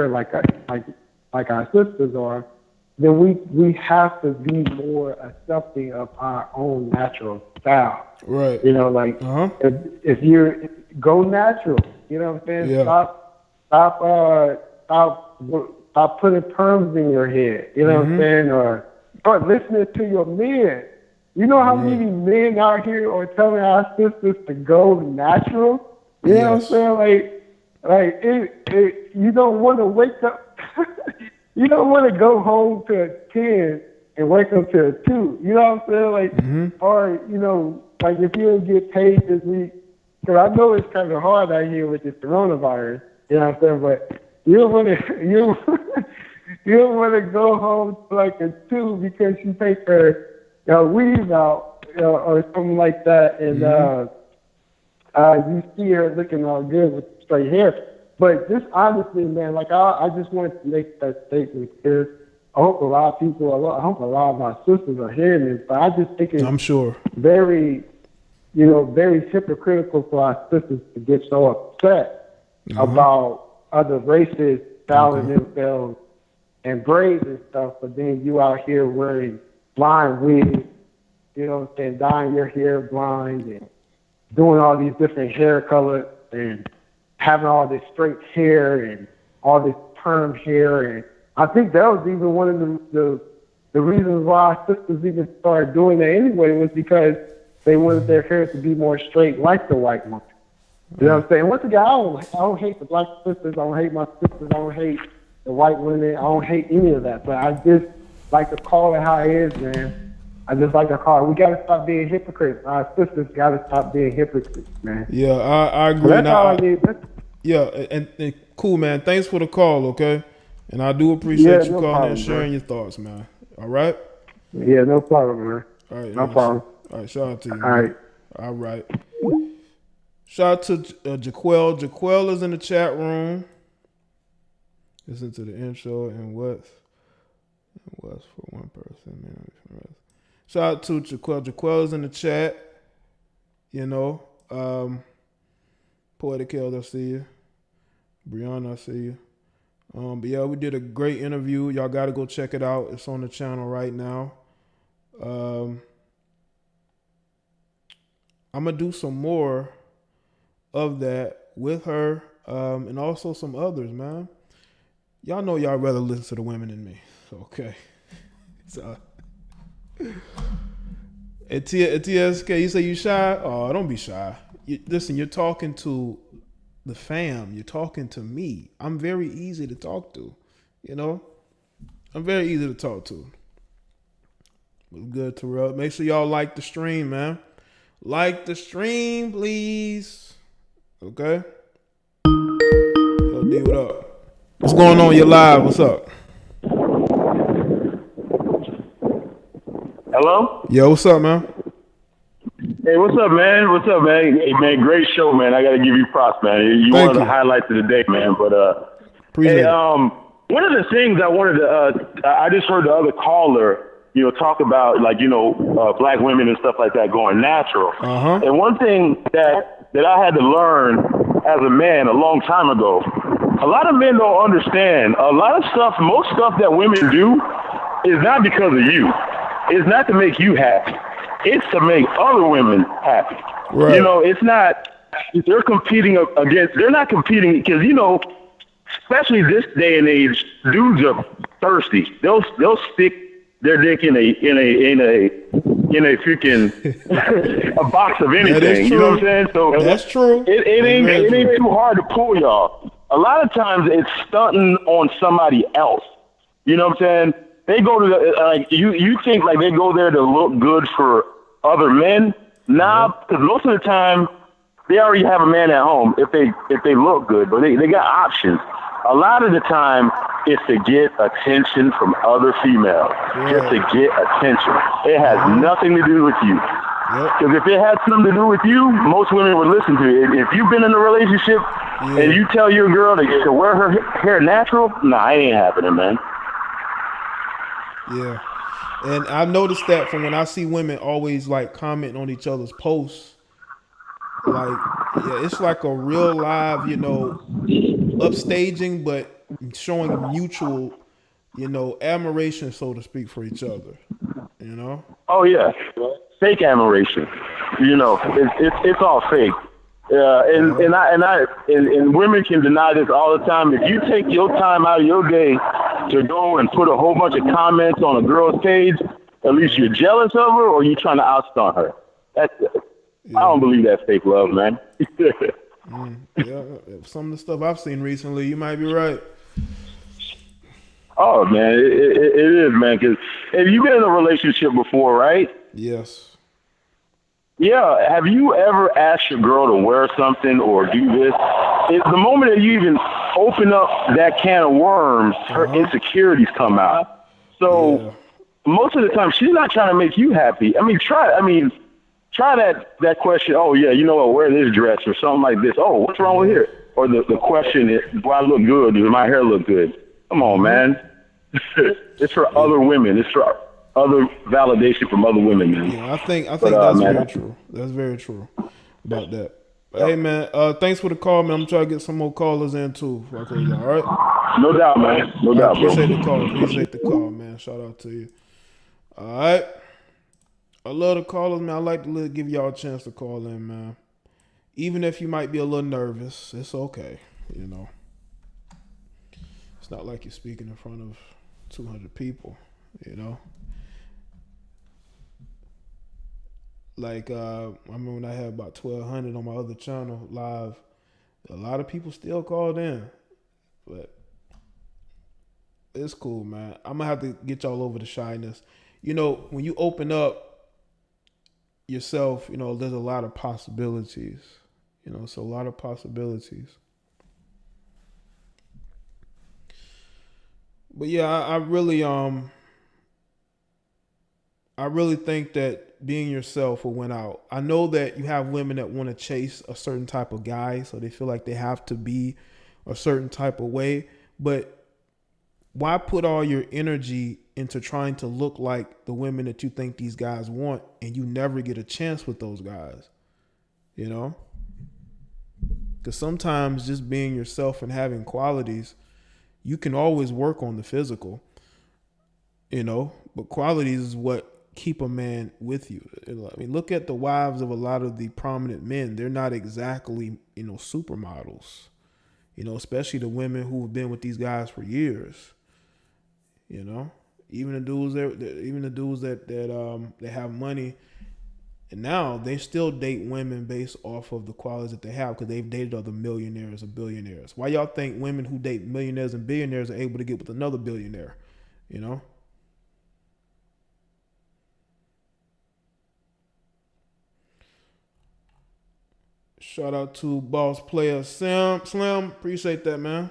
like our sisters are, then we have to be more accepting of our own natural style. Right. You know, like if you go natural, you know what I'm saying? Yeah. Stop putting perms in your head. You know what I'm saying? Or start listening to your men. You know how many men out here are telling our sisters to go natural? You know what I'm saying? Like you don't want to wake up. You don't want to go home to a 10 and wake up to a 2. You know what I'm saying? Like, or, you know, like if you don't get paid this week, because I know it's kind of hard out here with this coronavirus. You know what I'm saying? But you don't want to, you don't want to go home to like a 2 because you take her weave out, or something like that, and you see her looking all good with straight hair. But just honestly, man, like I just wanted to make that statement because I hope a lot of my sisters are hearing this, but I just think it's very, you know, very hypocritical for our sisters to get so upset about other races styling themselves and braids and stuff, but then you out here wearing blind wigs, you know what I'm saying, dyeing your hair blind and doing all these different hair colors and having all this straight hair and all this perm hair. And I think that was even one of the reasons why our sisters even started doing that anyway, was because they wanted their hair to be more straight like the white one. You know what I'm saying? Once again, I don't hate the black sisters. I don't hate my sisters. I don't hate the white women. I don't hate any of that. But I just like to call it how it is, man. I just like to call it. We got to stop being hypocrites. Our sisters got to stop being hypocrites, man. Yeah, I agree. That's all I need. Yeah, and cool, man. Thanks for the call, okay? And I do appreciate you calling and sharing your thoughts, man. All right? Yeah, no problem, man. All right. No problem. All right, shout out to you. All right. All right. Shout out to Jaquel. Jaquel is in the chat room. Listen to the intro and what's for one person, man. Shout out to Jaquel. Jaquel is in the chat. You know, Poetic Held, I see you. Brianna, I see you. But yeah, we did a great interview. Y'all got to go check it out. It's on the channel right now. I'm going to do some more of that with her and also some others, man. Y'all know y'all rather listen to the women than me. Okay. So, at TSK, you say you shy? Oh, don't be shy. Listen, you're talking to the fam. You're talking to me. I'm very easy to talk to. You know? I'm very easy to talk to. What's good, Terrell? Make sure y'all like the stream, man. Like the stream, please. Okay? Yo, D, what up? What's going on? You're live. What's up? Hello? Yo, what's up, man? Hey, what's up, man? What's up, man? Hey, man, great show, man. I got to give you props, man. You one of the highlights of the day, man. But appreciate it. One of the things I wanted to, I just heard the other caller, you know, talk about, like, you know, black women and stuff like that going natural. And one thing that I had to learn as a man a long time ago, a lot of men don't understand. A lot of stuff, most stuff that women do is not because of you. It's not to make you happy. It's to make other women happy. Right. You know, it's not, they're competing against, they're not competing because, you know, especially this day and age, dudes are thirsty. They'll stick their dick in a freaking a box of anything. You know what I'm saying? So that's true. It ain't too hard to pull, y'all. A lot of times it's stunting on somebody else. You know what I'm saying? They go to the you think like they go there to look good for other men? Nah, because most of the time they already have a man at home if they look good, but they got options. A lot of the time, it's to get attention from other females, just to get attention. It has nothing to do with you. Because if it had something to do with you, most women would listen to it. If you've been in a relationship and you tell your girl to wear her hair natural, nah, it ain't happening, man. Yeah. And I've noticed that from when I see women always like commenting on each other's posts, like, yeah, it's like a real live, you know, upstaging, but showing mutual, you know, admiration, so to speak, for each other, you know? Oh, yeah. Fake admiration. You know, it's all fake. And women can deny this all the time. If you take your time out of your day to go and put a whole bunch of comments on a girl's page, at least you're jealous of her or you're trying to outstunt her. I don't believe that's fake love, man. Yeah, some of the stuff I've seen recently, you might be right. Oh, man, it is, man. Because have you been in a relationship before, right? Yes. Yeah. Have you ever asked your girl to wear something or do this? The moment that you even open up that can of worms, her insecurities come out. So most of the time, she's not trying to make you happy. I mean, try that question. Oh, yeah, you know what? Wear this dress or something like this. Oh, what's wrong with here? Or the question is, do I look good? Does my hair look good? Come on, man. It's for other women. It's for other validation from other women, man. Yeah, I think that's very true. That's very true about that. But hey, man, thanks for the call, man. I'm trying to get some more callers in too before I close out. All right. No doubt, man. No doubt. Appreciate the call. Appreciate the call, man. Shout out to you. All right. I love the callers, man. I like to give y'all a chance to call in, man. Even if you might be a little nervous, it's okay. You know, it's not like you're speaking in front of 200 people. You know. Like, I remember when I had about 1,200 on my other channel live, a lot of people still called in. But it's cool, man. I'm going to have to get y'all over the shyness. You know, when you open up yourself, you know, there's a lot of possibilities. You know, it's a lot of possibilities. But yeah, I really think that being yourself will win out. I know that you have women that want to chase a certain type of guy, so they feel like they have to be a certain type of way. But why put all your energy into trying to look like the women that you think these guys want, and you never get a chance with those guys? You know? Because sometimes just being yourself and having qualities, you can always work on the physical, you know, but qualities is what keep a man with you. I mean, look at the wives of a lot of the prominent men. They're not exactly, you know, supermodels, you know, especially the women who have been with these guys for years. You know, even the dudes that have money, and now they still date women based off of the qualities that they have because they've dated other millionaires or billionaires. Why y'all think women who date millionaires and billionaires are able to get with another billionaire? You know? Shout out to boss player Slim. Appreciate that, man.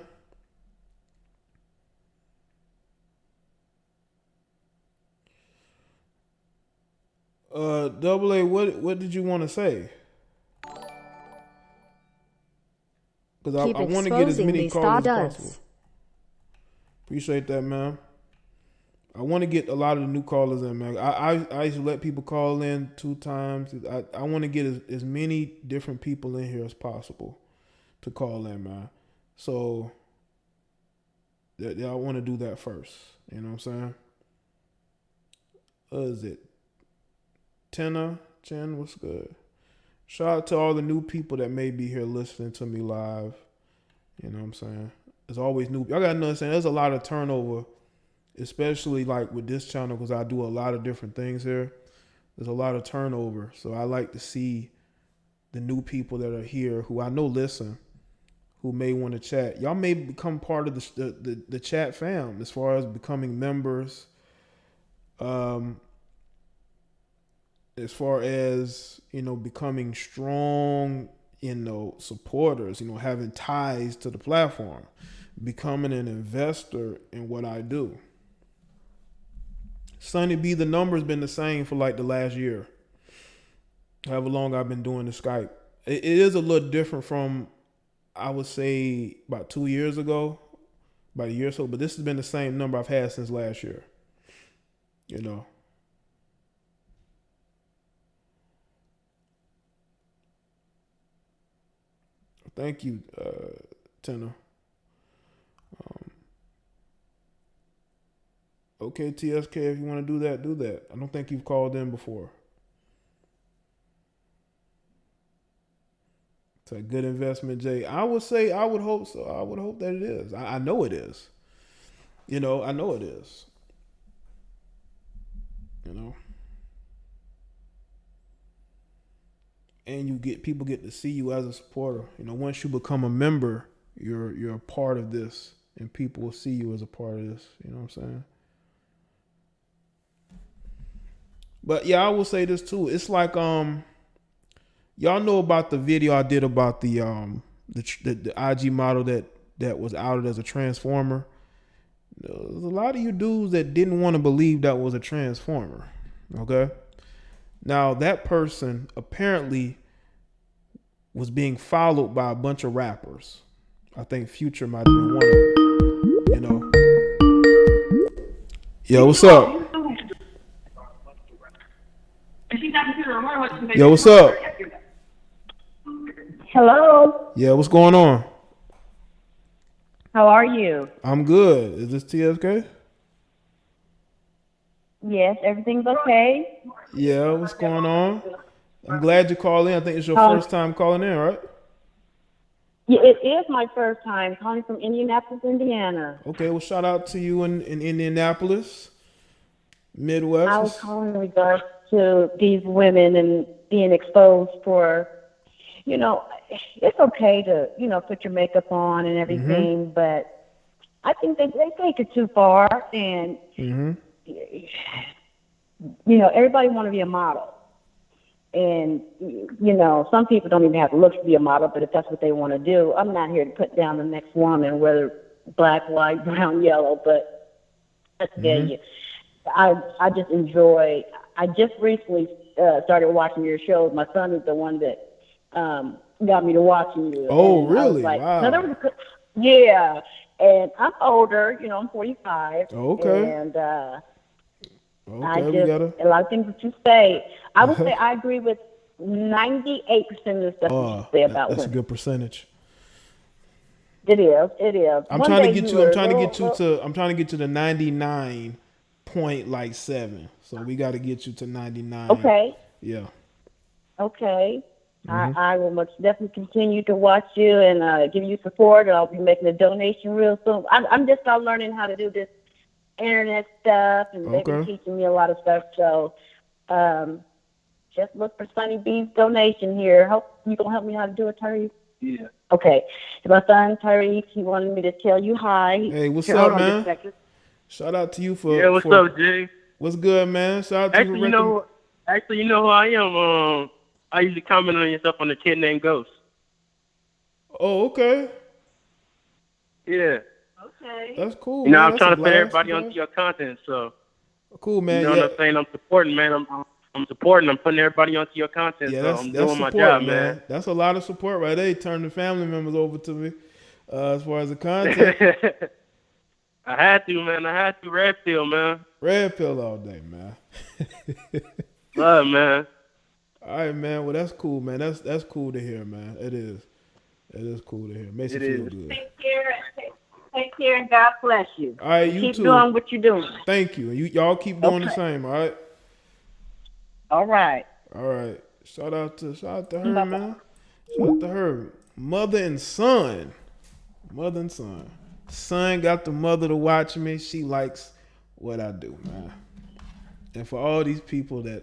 Double A, what did you want to say? Because I want to get as many calls as possible. Appreciate that, man. I want to get a lot of the new callers in, man. I used to let people call in 2 times. I want to get as many different people in here as possible to call in, man. So I want to do that first. You know what I'm saying? What is it? Chen, what's good? Shout out to all the new people that may be here listening to me live. You know what I'm saying? There's always new. I gotta understand there's a lot of turnover, especially like with this channel because I do a lot of different things here. There's a lot of turnover. So I like to see the new people that are here who I know listen, who may want to chat. Y'all may become part of the chat fam as far as becoming members. As far as, you know, becoming strong, supporters, having ties to the platform, becoming an investor in what I do. Sonny B, the number's been the same for like the last year. However long I've been doing the Skype. It is a little different from, I would say, about 2 years ago, about a year or so, but this has been the same number I've had since last year. Thank you, Tenor. Okay, TSK, if you want to do that, do that. I don't think you've called in before. It's a good investment, Jay. I would hope so. I would hope that it is. I know it is. I know it is. And people get to see you as a supporter. Once you become a member, you're a part of this, and people will see you as a part of this. You know what I'm saying? But yeah, I will say this too. It's like y'all know about the video I did about the IG model that was outed as a transformer. There's a lot of you dudes that didn't want to believe that was a transformer. Okay. Now that person apparently was being followed by a bunch of rappers. I think Future might have been one of them. Yo, what's up? Yo, what's up? Hello. Yeah, what's going on? How are you? I'm good. Is this TSK? Yes, everything's okay. Yeah, what's going on? I'm glad you called in. I think it's your first time calling in, right? Yeah, it is my first time calling from Indianapolis, Indiana. Okay, well, shout out to you in Indianapolis, Midwest. I was calling in regards to these women and being exposed for, it's okay to, put your makeup on and everything, but I think they take it too far, and, everybody want to be a model. And, some people don't even have to look to be a model, but if that's what they want to do, I'm not here to put down the next woman, whether black, white, brown, yellow, but I tell you, I just enjoy. I just recently started watching your shows. My son is the one that got me to watching you. Oh, and really? Like, wow. No, yeah. And I'm older. I'm 45. Okay. And okay, a lot of things that you say, I would say I agree with 98% of the stuff you say about women. That's a good percentage. It is. I'm trying to get to the 99.7. So we got to get you to 99. Okay. Yeah. Okay. I will most definitely continue to watch you and give you support. I'll be making a donation real soon. I'm just now learning how to do this internet stuff, and they've been teaching me a lot of stuff. So just look for Sonny B's donation here. You gonna help me how to do it, Tyrese? Yeah. Okay. My son Tyrese, he wanted me to tell you hi. Hey, what's up, man? Shout out to you for. Yeah, what's up, Jay? What's good, man? Shout out to you. Actually, you know who I am. I usually comment on yourself on the Kid Named Ghost. Oh, okay. Yeah. Okay. That's cool. I'm trying to put everybody onto your content, so. Cool, man. You know what I'm saying? I'm supporting, man. I'm supporting. I'm putting everybody onto your content, so I'm doing my job, man. That's a lot of support right there. Turning family members over to me as far as the content. I had to, man. Red pill, man. Red pill all day, man. Love, man. All right, man. Well, that's cool, man. That's cool to hear, man. It is. It is cool to hear. Makes you feel good. Take care, and God bless you. All right, you keep too. doing what you're doing. Thank you. Y'all keep doing the same, all right? All right. All right. Shout out to her, man. Shout out to her. Mother and son. Son got the mother to watch me. She likes what I do, man. And for all these people that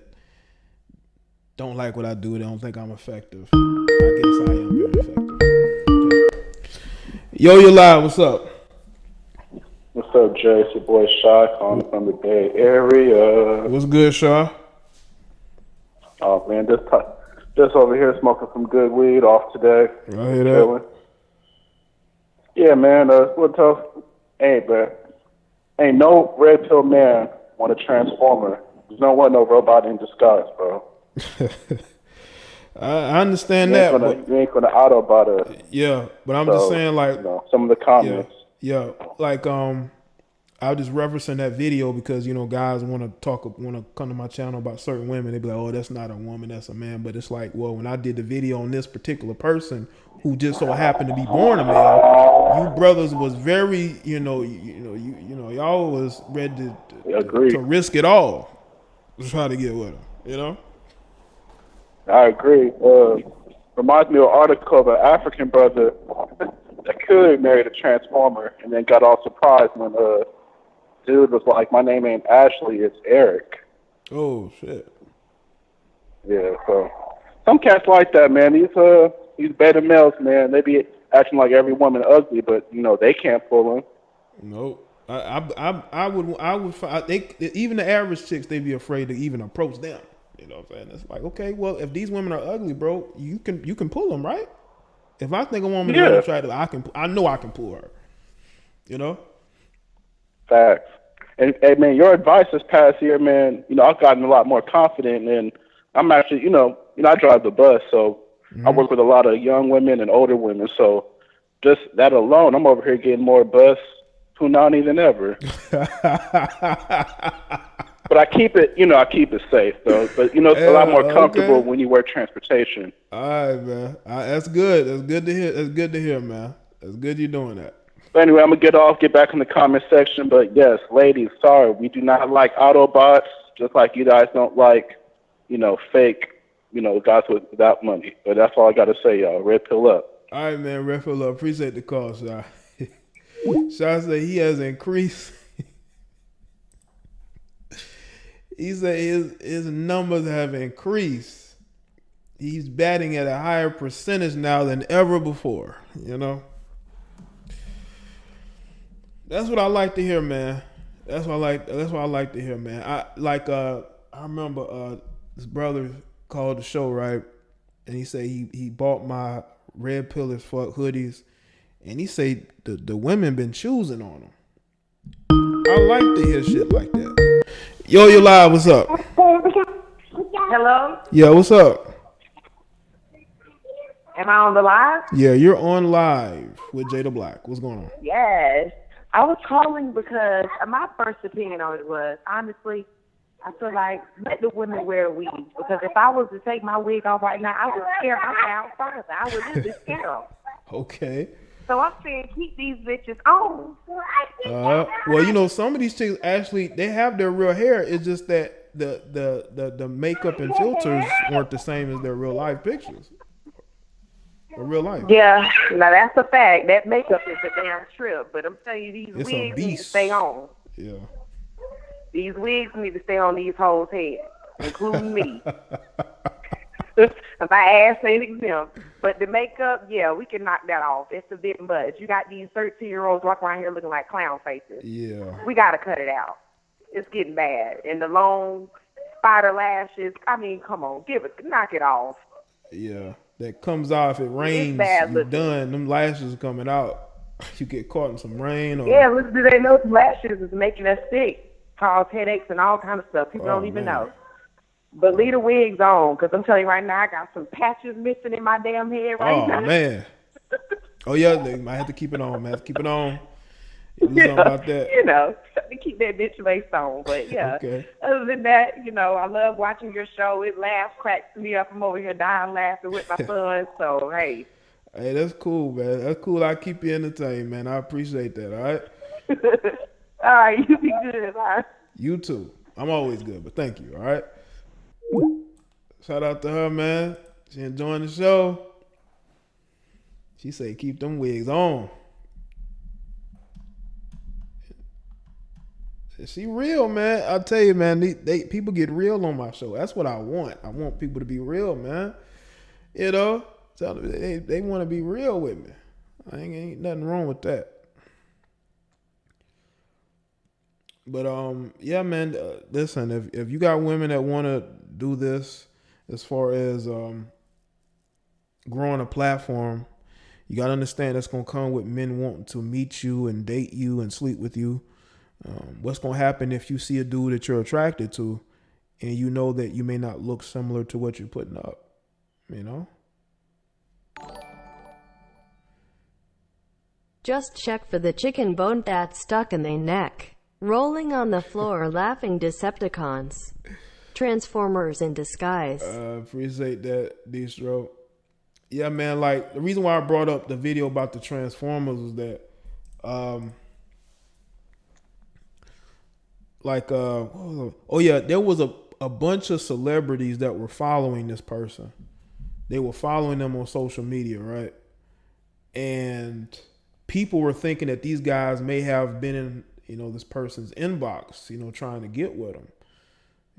don't like what I do, they don't think I'm effective. I guess I am very effective. Okay. Yo, you're live. What's up? What's up, Jay? It's your boy Shaw calling from the Bay Area. What's good, Shaw? Oh man, Just over here smoking some good weed off today. I hear that. Yeah, man. What tough? Ain't no red pill man want a transformer. There's no robot in disguise, bro. I understand that. You ain't gonna Autobot it. Yeah, but I'm just saying, like, some of the comments. Yeah, like I was just referencing that video because guys want to come to my channel about certain women. They be like, oh, that's not a woman, that's a man. But it's like, well, when I did the video on this particular person who just so happened to be born a male, you brothers was very, y'all was ready to risk it all to try to get with her. I agree. Reminds me of an article of an African brother that could marry a transformer and then got all surprised when dude was like, my name ain't Ashley, it's Eric. Oh shit. Yeah, so some cats like that, man. These beta males, man, they be acting like every woman ugly, but they can't pull them. Nope. I would even the average chicks, they be afraid to even approach them. You know what I'm saying? It's like, okay, well, if these women are ugly, bro, you can pull them, right? If I think a woman is attractive, I know I can pull her. Facts. And hey, man, your advice this past year, man, I've gotten a lot more confident, and I'm actually, I drive the bus, so I work with a lot of young women and older women, so just that alone, I'm over here getting more bus punani than ever. But I keep it safe though. But it's a lot more comfortable when you wear transportation. All right, man. That's good. That's good to hear. That's good to hear, man. That's good you're doing that. But anyway, I'm gonna get back in the comment section. But yes, ladies, sorry, we do not like Autobots, just like you guys don't like, fake, guys without money. But that's all I gotta say, y'all. Red pill up. All right, man. Red pill up. Appreciate the call, Shy. Shy said he has increased. He said his numbers have increased. He's batting at a higher percentage now than ever before. That's what I like to hear, man. That's what I like to hear, man. I remember this brother called the show, right? And he said he bought my red pill as fuck hoodies, and he said the women been choosing on him. I like to hear shit like that. Yo, you live. What's up? Hello? Yeah, what's up? Am I on the live? Yeah, you're on live with Jada Black. What's going on? Yes. I was calling because my first opinion on it was, honestly, I feel like let the women wear a wig. Because if I was to take my wig off right now, I would scare my child further. I would literally scare them. Okay. So I'm saying keep these bitches on. Well, some of these chicks actually, they have their real hair. It's just that the makeup and filters weren't the same as their real life pictures. Or real life. Yeah, now that's a fact. That makeup is a damn trip. But I'm telling you, these wigs need to stay on. Yeah. These wigs need to stay on these hoes' heads, including me. My ass ain't exempt. But the makeup, yeah, we can knock that off. It's a bit much. You got these 13-year-olds walking around here looking like clown faces. Yeah. We got to cut it out. It's getting bad. And the long spider lashes, I mean, come on, knock it off. Yeah. That comes off, it rains, you're done. Them lashes coming out. You get caught in some rain. Yeah, listen to that. Those lashes is making us sick. Cause headaches and all kind of stuff. People don't even know. But leave the wigs on, because I'm telling you right now, I got some patches missing in my damn head right now. Oh, man. Oh, yeah, they might have to keep it on, man. Keep it on. Do something about that. Keep that bitch lace on. But, yeah, okay. Other than that, I love watching your show. It cracks me up. I'm over here dying laughing with my son. So, hey. Hey, that's cool, man. That's cool. I keep you entertained, man. I appreciate that, all right? All right, you be good, all right? You too. I'm always good, but thank you, all right? Shout out to her, man. She enjoying the show. She say keep them wigs on. She real, man. I'll tell you, man, they people get real on my show. That's what I want. I want people to be real, man. So they want to be real with me. Ain't nothing wrong with that. But yeah, man. Listen, if you got women that want to do this, as far as growing a platform, you got to understand that's going to come with men wanting to meet you and date you and sleep with you. What's going to happen if you see a dude that you're attracted to and you know that you may not look similar to what you're putting up, you know? Just check for the chicken bone that's stuck in their neck. Rolling on the floor, laughing Decepticons. Transformers in disguise. Appreciate that, Distro. Yeah, man, like, the reason why I brought up the video about the Transformers is that, there was a bunch of celebrities that were following this person. They were following them on social media, right? And people were thinking that these guys may have been in, this person's inbox, trying to get with them.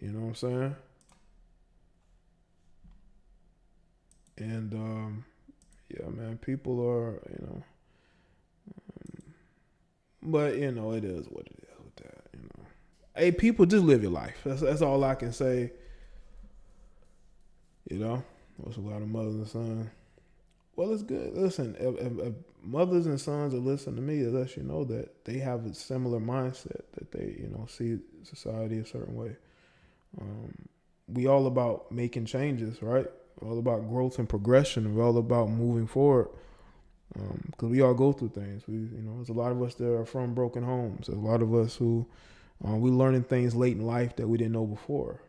You know what I'm saying? And, yeah, man, people are, but, it is what it is with that, Hey, people, just live your life. That's all I can say. There's a lot of mothers and sons. Well, it's good. Listen, if mothers and sons are listening to me, it lets you know that they have a similar mindset, that they, see society a certain way. We all about making changes, right? We're all about growth and progression. We're all about moving forward. Because we all go through things. There's a lot of us that are from broken homes. There's a lot of us who we learning things late in life that we didn't know before.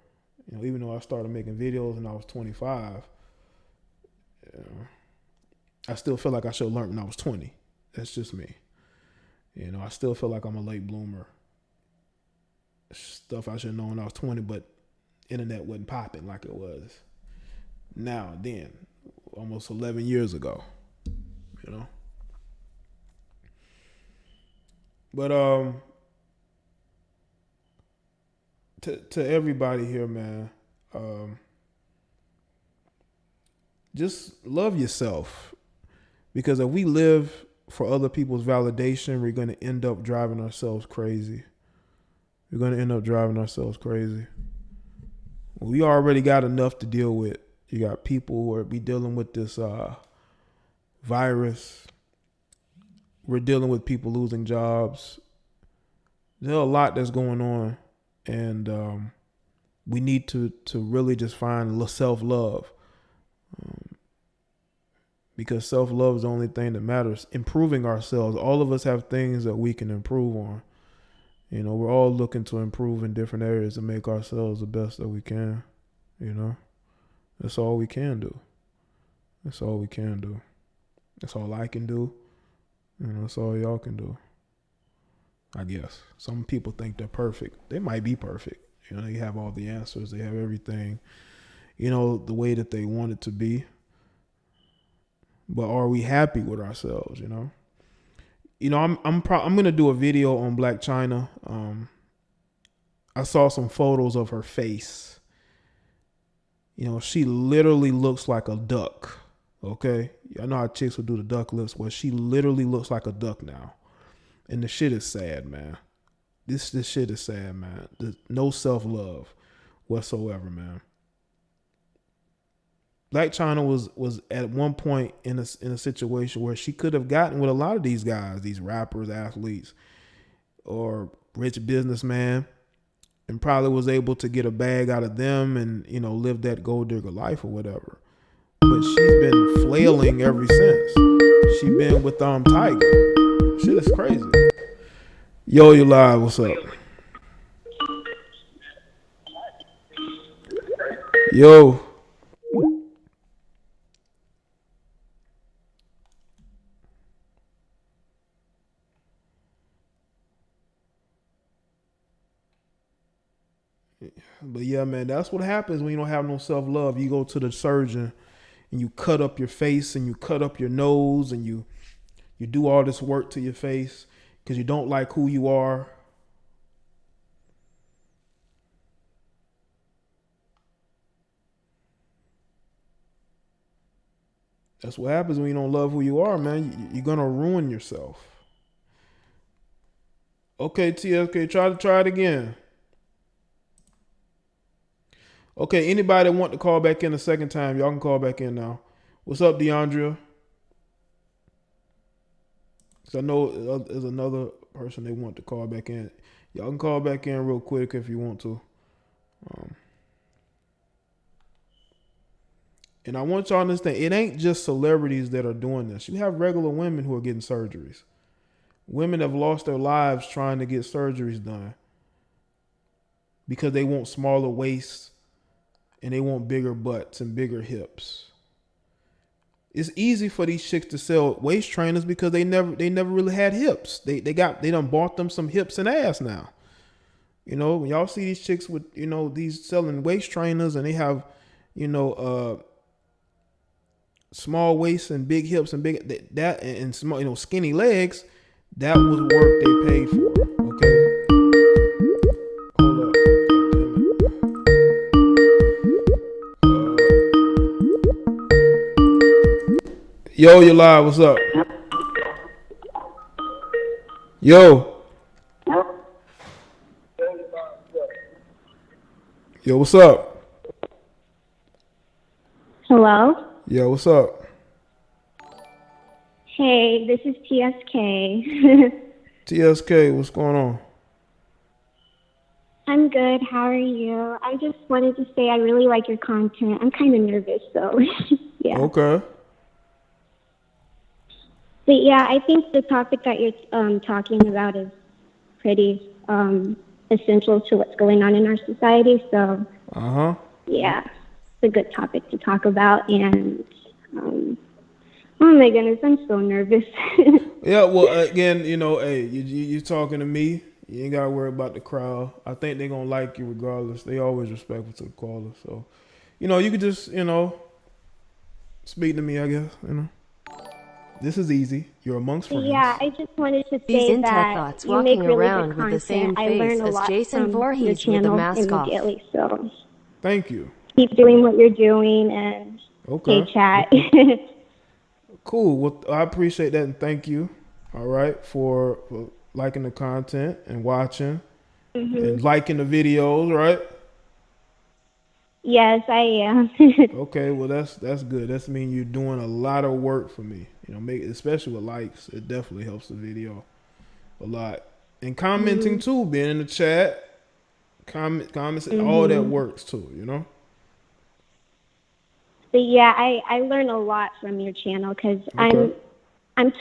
Even though I started making videos when I was 25, I still feel like I should have learned when I was 20. That's just me. I still feel like I'm a late bloomer. Stuff I should have known when I was 20, but internet wasn't popping like it was now, then, almost 11 years ago, But, to everybody here, man, just love yourself, because if we live for other people's validation, we're going to end up driving ourselves crazy. We already got enough to deal with. You got people who are dealing with this virus. We're dealing with people losing jobs. There's a lot that's going on. And we need to really just find self-love, because self-love is the only thing that matters. Improving ourselves. All of us have things that we can improve on. We're all looking to improve in different areas to make ourselves the best that we can. That's all we can do. That's all we can do. That's all I can do. That's all y'all can do. I guess. Some people think they're perfect. They might be perfect. They have all the answers. They have everything, the way that they want it to be. But are we happy with ourselves, I'm going to do a video on Black China. I saw some photos of her face. She literally looks like a duck. Okay? I know how chicks will do the duck lips. Well, she literally looks like a duck now. And the shit is sad, man. This shit is sad, man. There's no self-love whatsoever, man. Black China was at one point in a situation where she could have gotten with a lot of these guys, these rappers, athletes, or rich businessmen, and probably was able to get a bag out of them and, live that gold digger life or whatever. But she's been flailing ever since. She been with Tiger. Shit is crazy. Yo, you live. What's up? Yo. But yeah, man, that's what happens when you don't have no self-love. You go to the surgeon and you cut up your face and you cut up your nose and you do all this work to your face because you don't like who you are. That's what happens when you don't love who you are, man. You're going to ruin yourself. Okay, TSK, try it again. Okay, anybody that want to call back in a second time, y'all can call back in now. What's up, DeAndrea? So I know there's another person they want to call back in. Y'all can call back in real quick if you want to. And I want y'all to understand, it ain't just celebrities that are doing this. You have regular women who are getting surgeries. Women have lost their lives trying to get surgeries done because they want smaller waists and they want bigger butts and bigger hips. It's easy for these chicks to sell waist trainers because they never really had hips. They done bought them some hips and ass now. You know, when y'all see these chicks with, you know, these selling waist trainers and they have, you know, small waists and big hips and big that and small, you know, skinny legs, that was work they paid for. Okay. Hold up. Yo, you live. What's up? Yo. Yo, what's up? Hello? Yo, what's up? Hey, this is TSK. TSK, what's going on? I'm good. How are you? I just wanted to say I really like your content. I'm kind of nervous, though. Yeah. Okay. But yeah, I think the topic that you're talking about is pretty essential to what's going on in our society. So, yeah, it's a good topic to talk about. And oh my goodness, I'm so nervous. Yeah, well, again, you know, hey, you talking to me. You ain't got to worry about the crowd. I think they're going to like you regardless. They always respectful to the caller. So, you know, you could just, you know, speak to me, I guess, you know. This is easy. You're amongst friends. Yeah, I just wanted to These say Inta that thoughts you walking make really around good with the same content. I face learn a as lot Jason from Voorhees your with the channel mask off. immediately. So thank you. Keep doing what you're doing and okay, chat. Cool. Well, I appreciate that and thank you. All right, for liking the content and watching and liking the videos, right? Yes, I am. Okay, well that's good. That's mean you're doing a lot of work for me. You know, especially with likes, it definitely helps the video a lot. And commenting too, being in the chat, comments, all that works too. You know. But yeah, I learn a lot from your channel because I'm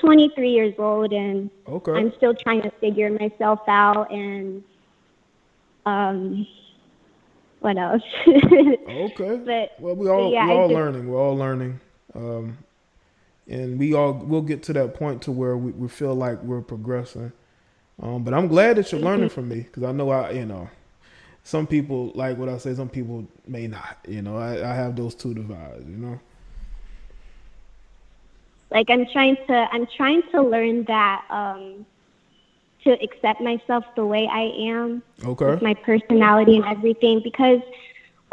23 years old and I'm still trying to figure myself out and what else? Okay. But well, we're all learning. We're all learning. And we'll get to that point to where we feel like we're progressing. But I'm glad that you're learning from me because I know some people like what I say, some people may not. You know, I have those two divides, you know. Like I'm trying to learn that to accept myself the way I am, with my personality and everything, because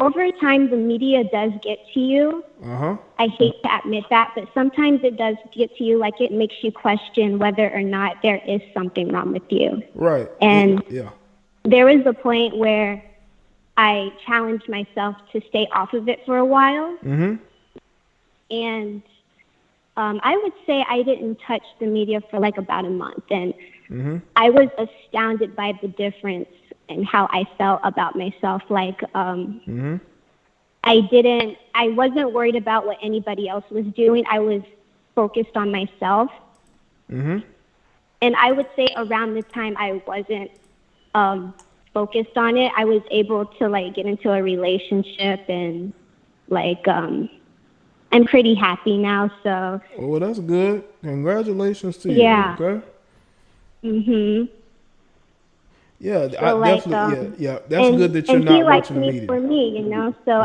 over time the media does get to you. I hate to admit that, but sometimes it does get to you. Like it makes you question whether or not there is something wrong with you. Right. And yeah. There was a point where I challenged myself to stay off of it for a while. And I would say I didn't touch the media for like about a month. And I was astounded by the difference in how I felt about myself. Like, I wasn't worried about what anybody else was doing. I was focused on myself. And I would say around the time I wasn't focused on it, I was able to like get into a relationship and like, I'm pretty happy now, so. Well, that's good. Congratulations to you. Yeah. Okay. Yeah, So I like, definitely. Yeah. That's good that you're not watching the media. For me, you know. So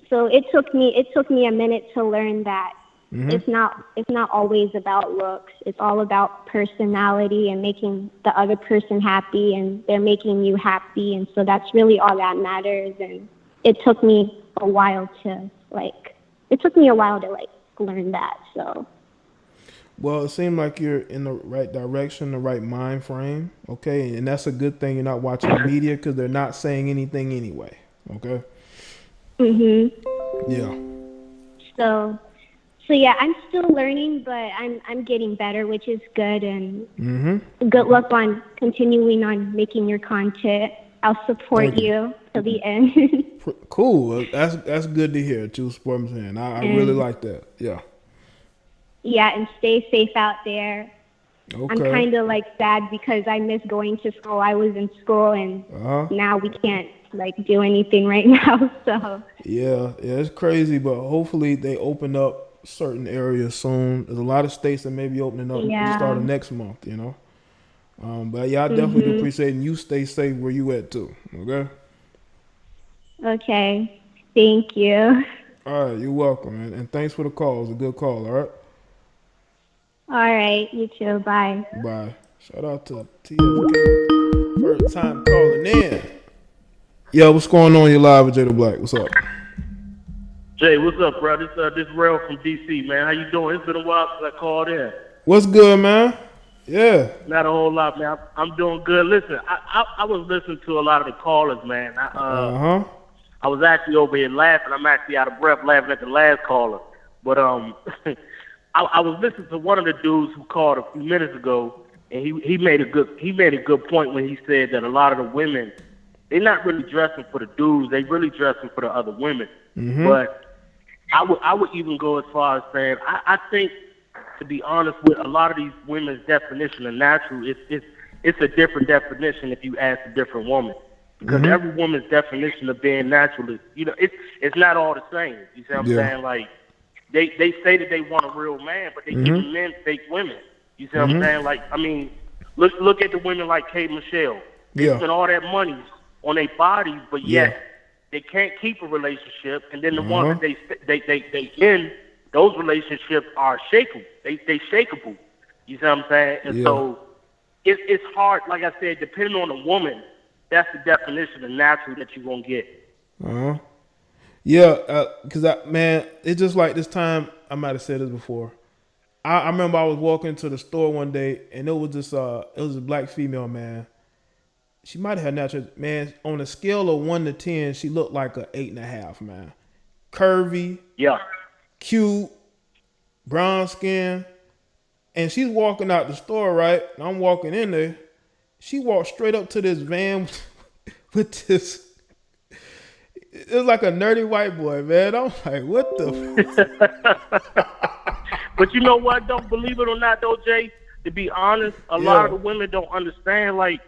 so it took me a minute to learn that it's not always about looks. It's all about personality and making the other person happy, and they're making you happy, and so that's really all that matters. And it took me a while to learn that. So. Well, it seemed like you're in the right direction, the right mind frame. Okay, and that's a good thing. You're not watching the media because they're not saying anything anyway. Okay. Yeah. So, So yeah, I'm still learning, but I'm getting better, which is good. And good luck on continuing on making your content. I'll support you till the end. Cool. That's good to hear. True sportsman. I really like that. Yeah. Yeah, and stay safe out there. Okay. I'm kind of like sad because I miss going to school. I was in school, and now we can't like do anything right now. So yeah, it's crazy, but hopefully they open up certain areas soon. There's a lot of states that may be opening up at the start of next month, you know. But yeah, I definitely do appreciate it. And you stay safe where you at too. Okay. Okay. Thank you. All right, you're welcome, and thanks for the call. It was a good call. All right. All right, you too. Bye. Bye. Shout out to TFK. First time calling in. Yo, what's going on? You're live with Jada Black. What's up? Jay, what's up, bro? This Rail from DC, man. How you doing? It's been a while since I called in. What's good, man? Yeah. Not a whole lot, man. I'm doing good. Listen, I was listening to a lot of the callers, man. I was actually over here laughing. I'm actually out of breath laughing at the last caller. But I was listening to one of the dudes who called a few minutes ago, and he made a good point when he said that a lot of the women, they're not really dressing for the dudes. They really dressing for the other women. But I would even go as far as saying I think, to be honest, with a lot of these women's definition of natural, it's a different definition if you ask a different woman, because every woman's definition of being natural is, you know, it's not all the same. You see what I'm saying? Like they say that they want a real man, but they give men fake women. You see what I'm saying? Like, I mean, look at the women like Kate Michelle. They spend all that money on their bodies, but yet they can't keep a relationship, and then the ones that they end, those relationships are shakeable. They shakeable. You see what I'm saying? And so it's hard. Like I said, depending on the woman, that's the definition of natural that you're gonna get. Yeah, because man, it's just like this time. I might have said this before. I remember I was walking into the store one day, and it was a black female, man. She might have had natural, man. On a scale of 1 to 10, she looked like a 8.5, man. Curvy, cute, brown skin, and she's walking out the store, right? And I'm walking in there. She walked straight up to this van with this. It was like a nerdy white boy, man. I'm like, what the? But you know what? Don't believe it or not, though, Jay. To be honest, a lot of the women don't understand. Like,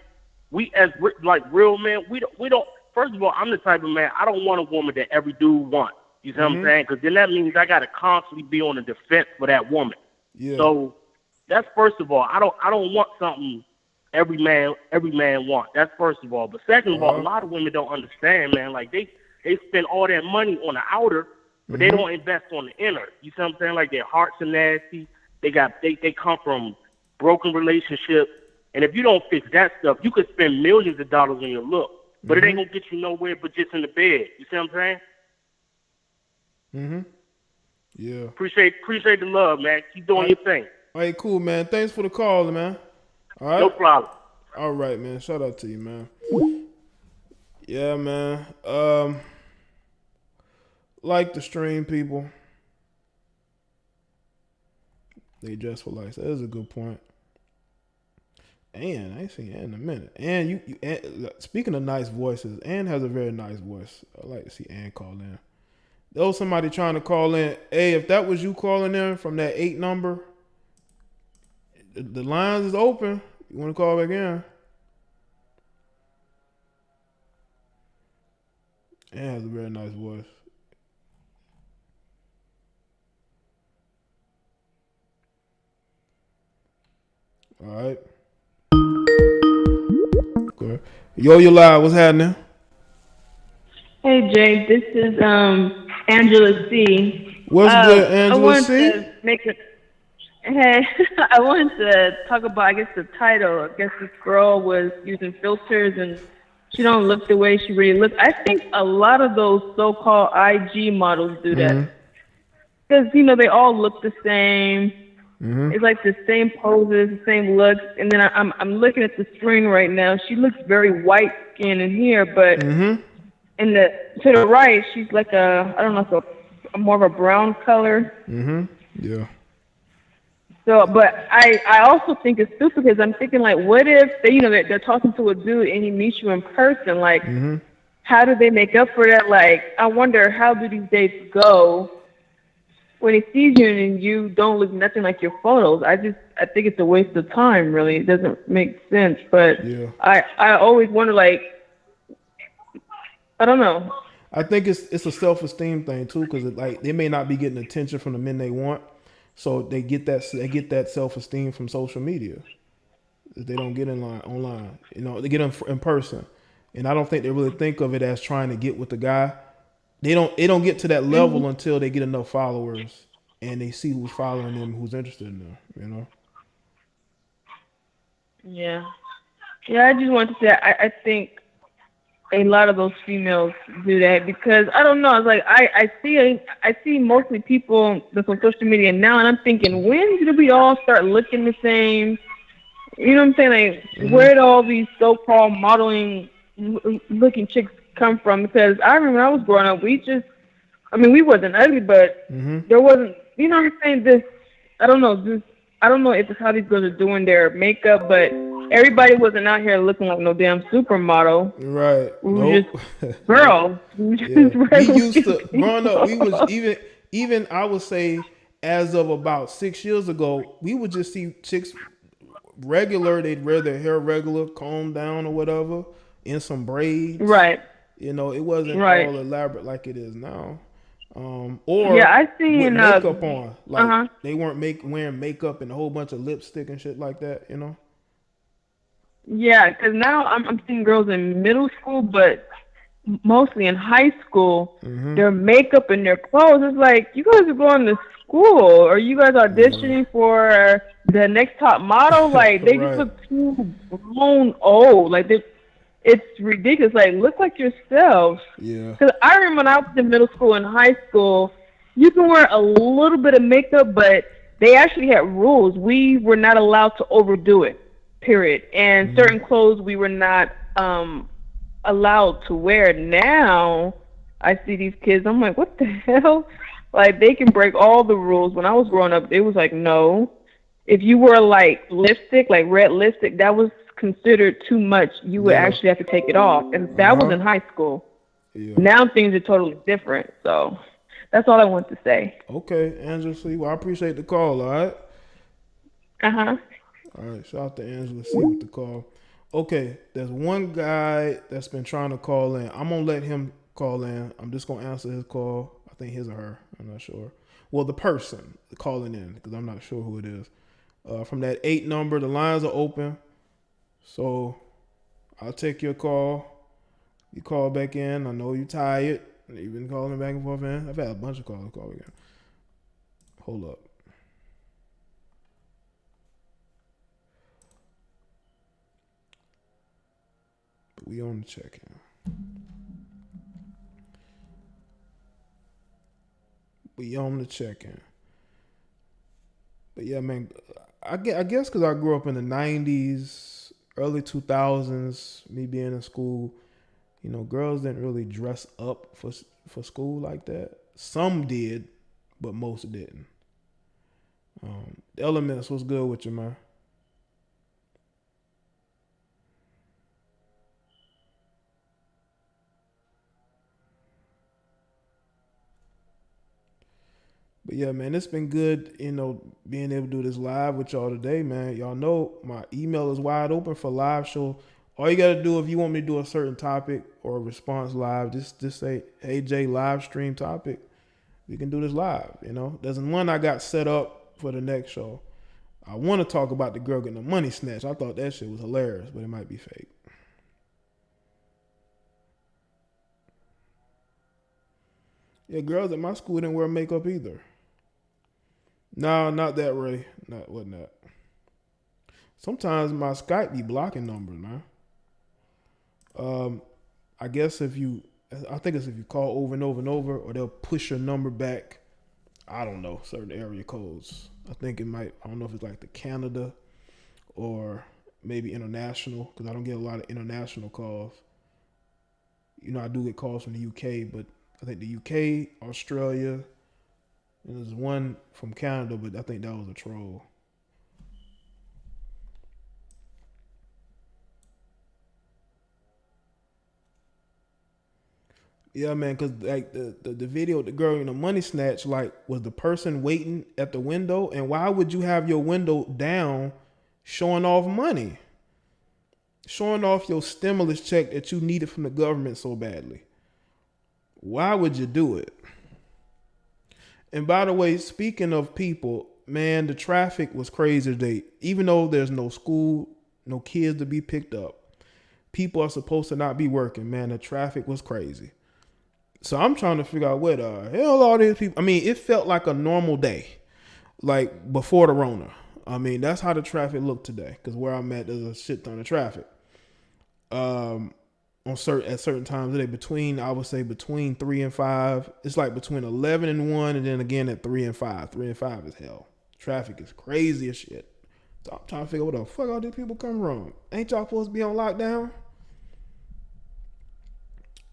we as like real men, we don't. First of all, I'm the type of man, I don't want a woman that every dude wants. You see what I'm saying? Because then that means I got to constantly be on the defense for that woman. So that's first of all. I don't want something every man wants. That's first of all. But second of all, a lot of women don't understand, man. Like they spend all that money on the outer, but they don't invest on the inner. You see what I'm saying? Like their hearts are nasty. They come from broken relationships. And if you don't fix that stuff, you could spend millions of dollars on your look, but it ain't gonna get you nowhere but just in the bed. You see what I'm saying? Yeah. Appreciate the love, man. Keep doing your thing. All right, cool, man. Thanks for the call, man. All right. No problem. All right, man. Shout out to you, man. Yeah, man. Like the stream people. They dress for life. That is a good point. Ann, I ain't seen Ann in a minute. Ann, you Ann, speaking of nice voices, Ann has a very nice voice. I like to see Ann call in. There was somebody trying to call in. Hey, if that was you calling in from that 8 number, the lines is open. You want to call back in? Ann has a very nice voice. All right. Okay. Yo, you live. What's happening? Hey, Jay. This is Angela C. What's good, Angela C? I wanted to talk about, I guess, the title. I guess this girl was using filters and she don't look the way she really looks. I think a lot of those so-called IG models do that. Because, you know, they all look the same. It's like the same poses, the same looks. And then I'm looking at the screen right now. She looks very white skinned in here, but to the right, she's like I don't know, a more of a brown color. Yeah. So, but I also think it's stupid because I'm thinking like, what if they're talking to a dude and he meets you in person? Like, how do they make up for that? Like, I wonder how do these dates go when he sees you and you don't look nothing like your photos? I think it's a waste of time. Really, it doesn't make sense. But I always wonder, like, I don't know. I think it's a self-esteem thing too, because like they may not be getting attention from the men they want. So they get that self-esteem from social media. They don't get online. They get in person, and I don't think they really think of it as trying to get with the guy. They don't get to that level until they get enough followers and they see who's following them, who's interested in them. Yeah. I just want to say I think a lot of those females do that because I don't know. It's like I see mostly people that's on social media now, and I'm thinking, when did we all start looking the same? You know what I'm saying? Like, where did all these so-called modeling looking chicks come from? Because I remember when I was growing up, we wasn't ugly, but there wasn't. You know what I'm saying? I don't know if it's how these girls are doing their makeup, but everybody wasn't out here looking like no damn supermodel. Right. We were just girls. We used to, growing up, we was even I would say as of about 6 years ago, we would just see chicks regular. They'd wear their hair regular, combed down or whatever, in some braids. Right. It wasn't all elaborate like it is now. I see with makeup on. Like they weren't wearing makeup and a whole bunch of lipstick and shit like that, Yeah, because now I'm seeing girls in middle school, but mostly in high school, their makeup and their clothes. It's like, you guys are going to school, or you guys auditioning for the next top model. Like, they just look too grown old. Like, it's ridiculous. Like, look like yourselves. Yeah. Because I remember when I was in middle school and high school, you can wear a little bit of makeup, but they actually had rules. We were not allowed to overdo it. Period. And certain clothes we were not allowed to wear. Now I see these kids, I'm like, what the hell? Like, they can break all the rules. When I was growing up, it was like, no. If you wore like lipstick, like red lipstick, that was considered too much. You would actually have to take it off. And that was in high school. Yeah. Now things are totally different. So that's all I want to say. Okay, Angela C. Well, I appreciate the call, all right? All right, shout out to Angela C with the call. Okay, there's one guy that's been trying to call in. I'm going to let him call in. I'm just going to answer his call. I think his or her. I'm not sure. Well, the person calling in, because I'm not sure who it is. From that 8 number, the lines are open. So I'll take your call. You call back in. I know you're tired. You've been calling back and forth, man. I've had a bunch of calls call again. Hold up. We on the check-in. But yeah, man, I guess because I grew up in the 90s, early 2000s, me being in school, girls didn't really dress up for school like that. Some did, but most didn't. The Elements, what's good with you, man? But yeah, man, it's been good, being able to do this live with y'all today, man. Y'all know my email is wide open for live show. All you got to do if you want me to do a certain topic or a response live, just say, hey, Jay, live stream topic. We can do this live, There's one I got set up for the next show. I want to talk about the girl getting the money snatched. I thought that shit was hilarious, but it might be fake. Yeah, girls at my school didn't wear makeup either. No, not that, Ray. Wasn't that. Sometimes my Skype be blocking numbers, man. I guess I think it's if you call over and over and over, or they'll push your number back. I don't know, certain area codes. I think it might, I don't know if it's like the Canada or maybe international, because I don't get a lot of international calls. I do get calls from the UK, but I think the UK, Australia, And there's one from Canada, but I think that was a troll. Yeah, man, because like the video, the girl in the money snatch, like, was the person waiting at the window? And why would you have your window down showing off money? Showing off your stimulus check that you needed from the government so badly. Why would you do it? And by the way, speaking of people, man, the traffic was crazy today. Even though there's no school, no kids to be picked up, people are supposed to not be working, man. The traffic was crazy. So I'm trying to figure out where the hell all these people. I mean, it felt like a normal day, like before the Rona. I mean, that's how the traffic looked today. Because where I'm at, there's a shit ton of traffic. At certain times of the day, I would say between 3 and 5. It's like between 11 and 1, and then again at 3 and 5. 3 and 5 is hell. Traffic is crazy as shit. So I'm trying to figure out where the fuck all these people come from. Ain't y'all supposed to be on lockdown?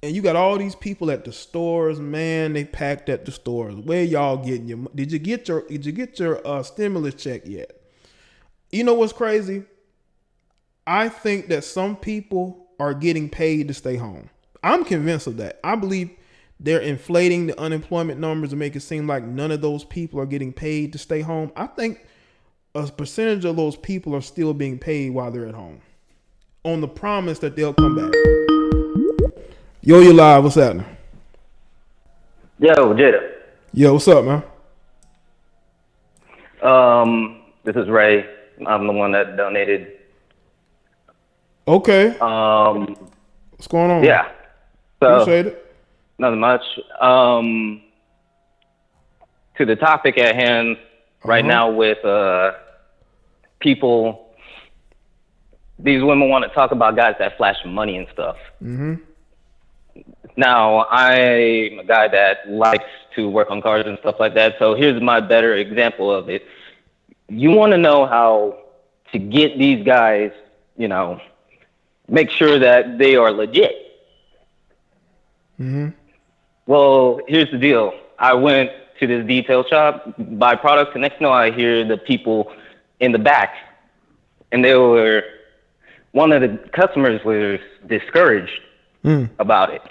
And you got all these people at the stores, man. They packed at the stores. Where y'all getting your? Did you get your stimulus check yet? You know what's crazy? I think that some people are getting paid to stay home. I'm convinced of that. I believe they're inflating the unemployment numbers to make it seem like none of those people are getting paid to stay home. I think a percentage of those people are still being paid while they're at home, on the promise that they'll come back. Yo, you live. What's happening? Yo, Jada. Yo, what's up, man? This is Ray. I'm the one that donated. Okay. What's going on? Yeah. So, appreciate it. Nothing much. To the topic at hand right now with people, these women want to talk about guys that flash money and stuff. Mm-hmm. Now, I'm a guy that likes to work on cars and stuff like that, so here's my better example of it. You want to know how to get these guys, you know, make sure that they are legit. Mm-hmm. Well, here's the deal. I went to this detail shop, buy products, and next thing I hear the people in the back, and one of the customers was discouraged about it.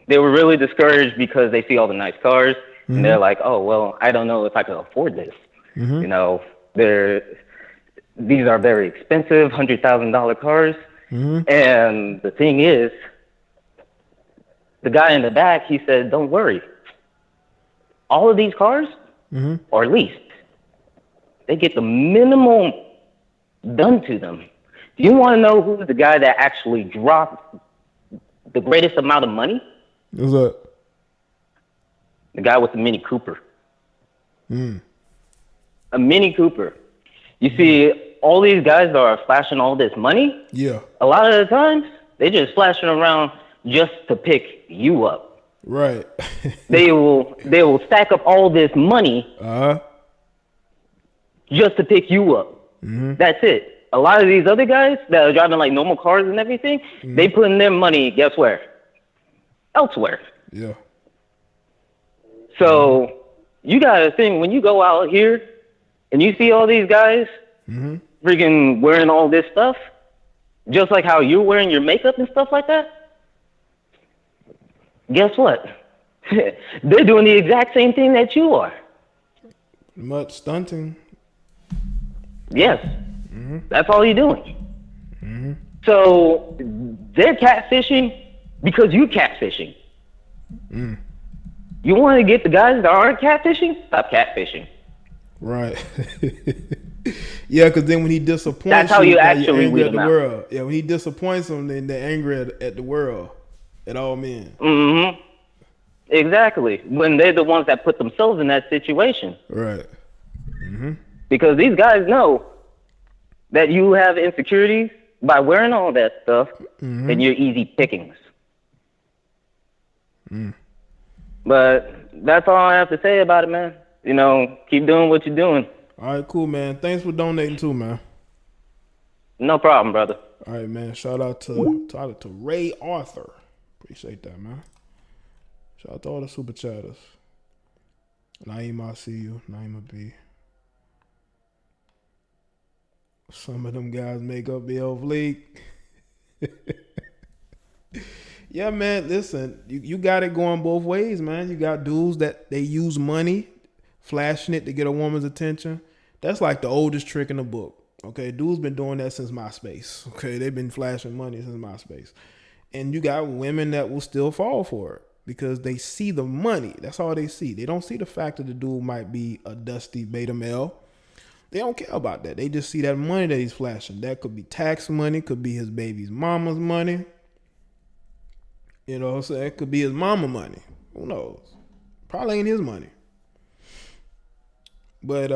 They were really discouraged because they see all the nice cars, and they're like, oh, well, I don't know if I can afford this. Mm-hmm. You know, these are very expensive, $100,000 cars. Mm-hmm. And the thing is, the guy in the back, he said, don't worry. All of these cars are leased. They get the minimum done to them. Do you want to know who's the guy that actually dropped the greatest amount of money? Who's that? The guy with the Mini Cooper. Mm. A Mini Cooper. You see, all these guys that are flashing all this money, yeah, a lot of the times, they just flashing around just to pick you up. Right. They will stack up all this money just to pick you up. Mm-hmm. That's it. A lot of these other guys that are driving like normal cars and everything, they putting their money, guess where? Elsewhere. Yeah. So you gotta think, when you go out here and you see all these guys freaking wearing all this stuff, just like how you're wearing your makeup and stuff like that, guess what? They're doing the exact same thing that you are. Much stunting. Yes. That's all you're doing. So they're catfishing because you catfishing. You want to get the guys that aren't catfishing? Stop catfishing. Right. Yeah, because then when he disappoints, that's how you actually angry at the out. world. Yeah, when he disappoints them, then they're angry at the world, at all men. Exactly. When they're the ones that put themselves in that situation. Right. Because these guys know that you have insecurities by wearing all that stuff, and you're easy pickings. But that's all I have to say about it, man. You know, keep doing what you're doing. All right, cool, man. Thanks for donating too, man. No problem, brother. All right, man. Shout out to Ray Arthur. Appreciate that, man. Shout out to all the super chatters. Naima, I see you. Naima B. Some of them guys make up the old league. Yeah, man, listen, you got it going both ways, man. You got dudes that they use money, flashing it to get a woman's attention. That's like the oldest trick in the book. Okay, dudes been doing that since MySpace. Okay, they've been flashing money since MySpace. And you got women that will still fall for it because they see the money. That's all they see. They don't see the fact that the dude might be a dusty beta male. They don't care about that. They just see that money that he's flashing. That could be tax money, could be his baby's mama's money. You know what I'm saying? It could be his mama money. Who knows? Probably ain't his money. But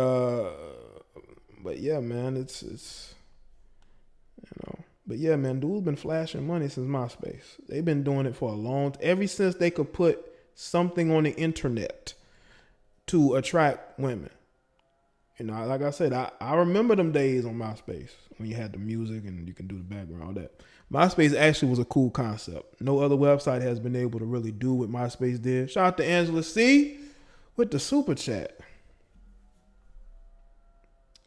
yeah, man, it's you know. But yeah, man, dude's been flashing money since MySpace. They've been doing it for a long time. Ever since they could put something on the internet to attract women. You know, like I said, I remember them days on MySpace when you had the music and you can do the background, all that. MySpace actually was a cool concept. No other website has been able to really do what MySpace did. Shout out to Angela C with the super chat.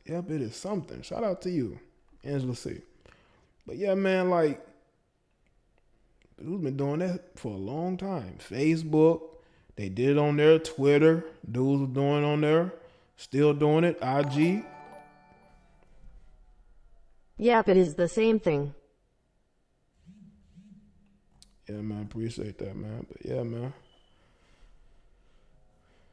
Yep, it is something. Shout out to you, Angela C. But yeah, man, like, dude's been doing that for a long time. Facebook, they did it on there. Twitter, dudes were doing it on there. Still doing it. IG. Yep, it is the same thing. Yeah, man, appreciate that, man. But yeah, man,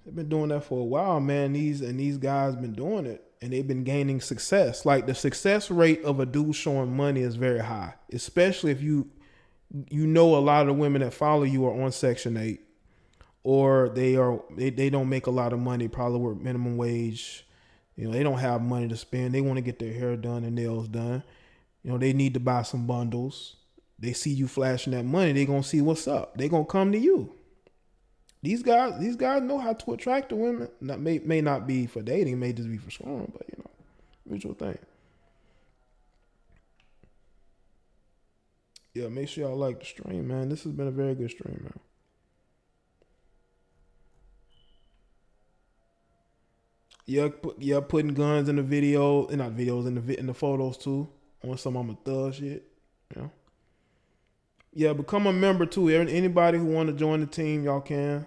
they've been doing that for a while, man. These guys been doing it, and they've been gaining success. Like the success rate of a dude showing money is very high, especially if you know a lot of the women that follow you are on Section 8, or they don't make a lot of money, probably work minimum wage. You know, they don't have money to spend. They want to get their hair done and nails done. You know, they need to buy some bundles. They see you flashing that money, they gonna see what's up. They gonna come to you. These guys know how to attract the women. May not be for dating, may just be for scoring, but you know, mutual thing. Yeah, make sure y'all like the stream, man. This has been a very good stream, man. Yeah, putting guns in the video, not videos, in the photos too, on some I'm a thug shit. You know. Yeah, become a member too. Anybody who want to join the team, y'all can.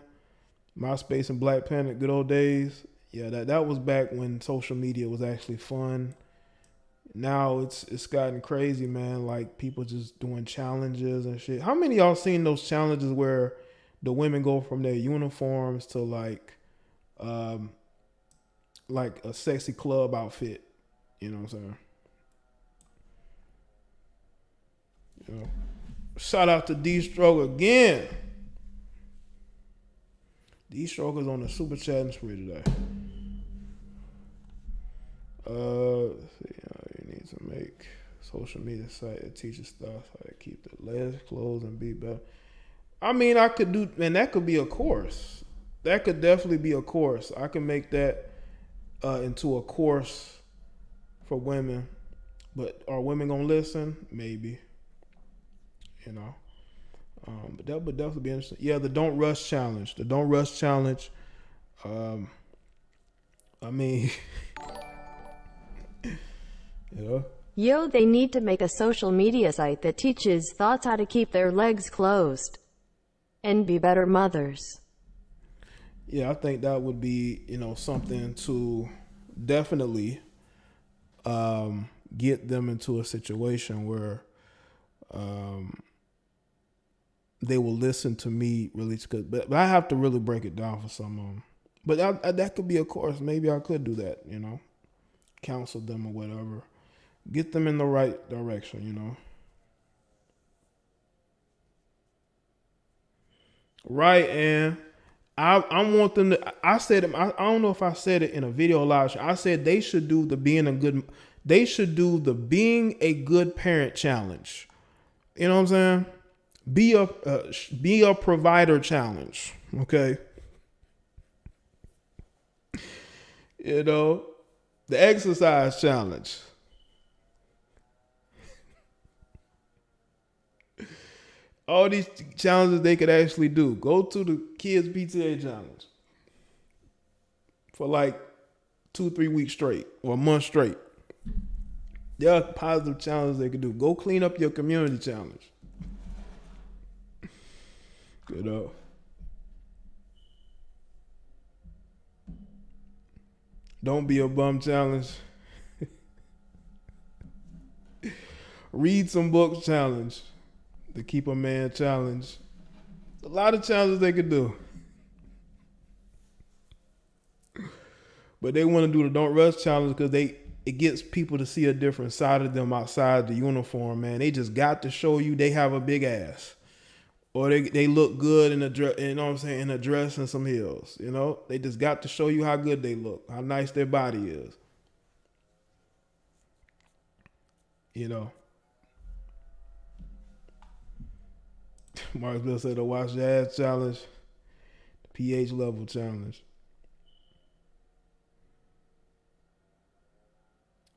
MySpace and Black Planet, good old days. Yeah, that was back when social media was actually fun. Now it's gotten crazy, man. Like people just doing challenges and shit. How many of y'all seen those challenges where the women go from their uniforms to like a sexy club outfit? You know what I'm saying? You know. Shout out to D-Stroke again. D-Stroke is on the super chatting spree today. Let's see, you need to make social media site that teaches stuff how to keep the legs closed and be better. I mean, I could do, man, that could be a course. That could definitely be a course. I can make that into a course for women. But are women gonna listen? Maybe. You know, but that would definitely be interesting. Yeah, the Don't Rush Challenge. The Don't Rush Challenge. I mean, you know. Yo, they need to make a social media site that teaches thoughts how to keep their legs closed and be better mothers. Yeah, I think that would be, you know, something to definitely get them into a situation where they will listen to me really good. But I have to really break it down for some of them. But that could be a course. Maybe I could do that, you know, counsel them or whatever. Get them in the right direction, you know. Right, and I want them to. I said, I don't know if I said it in a video live. I said they should do the being a good parent challenge. You know what I'm saying? Be a provider challenge. Okay. You know, the exercise challenge. All these challenges they could actually do. Go to the kids PTA challenge. for like 2-3 weeks straight or a month straight. There are positive challenges they could do. Go clean up your community challenge. You know. Don't be a bum challenge. Read some books challenge. The keep a man challenge. A lot of challenges they could do. But they want to do the don't rush challenge because it gets people to see a different side of them outside the uniform, man. They just got to show you they have a big ass. Or they look good in a dress, you know what I'm saying, in a dress and some heels, you know? They just got to show you how good they look, how nice their body is. You know? Mark Bill said the Watch Jazz challenge, the pH level challenge,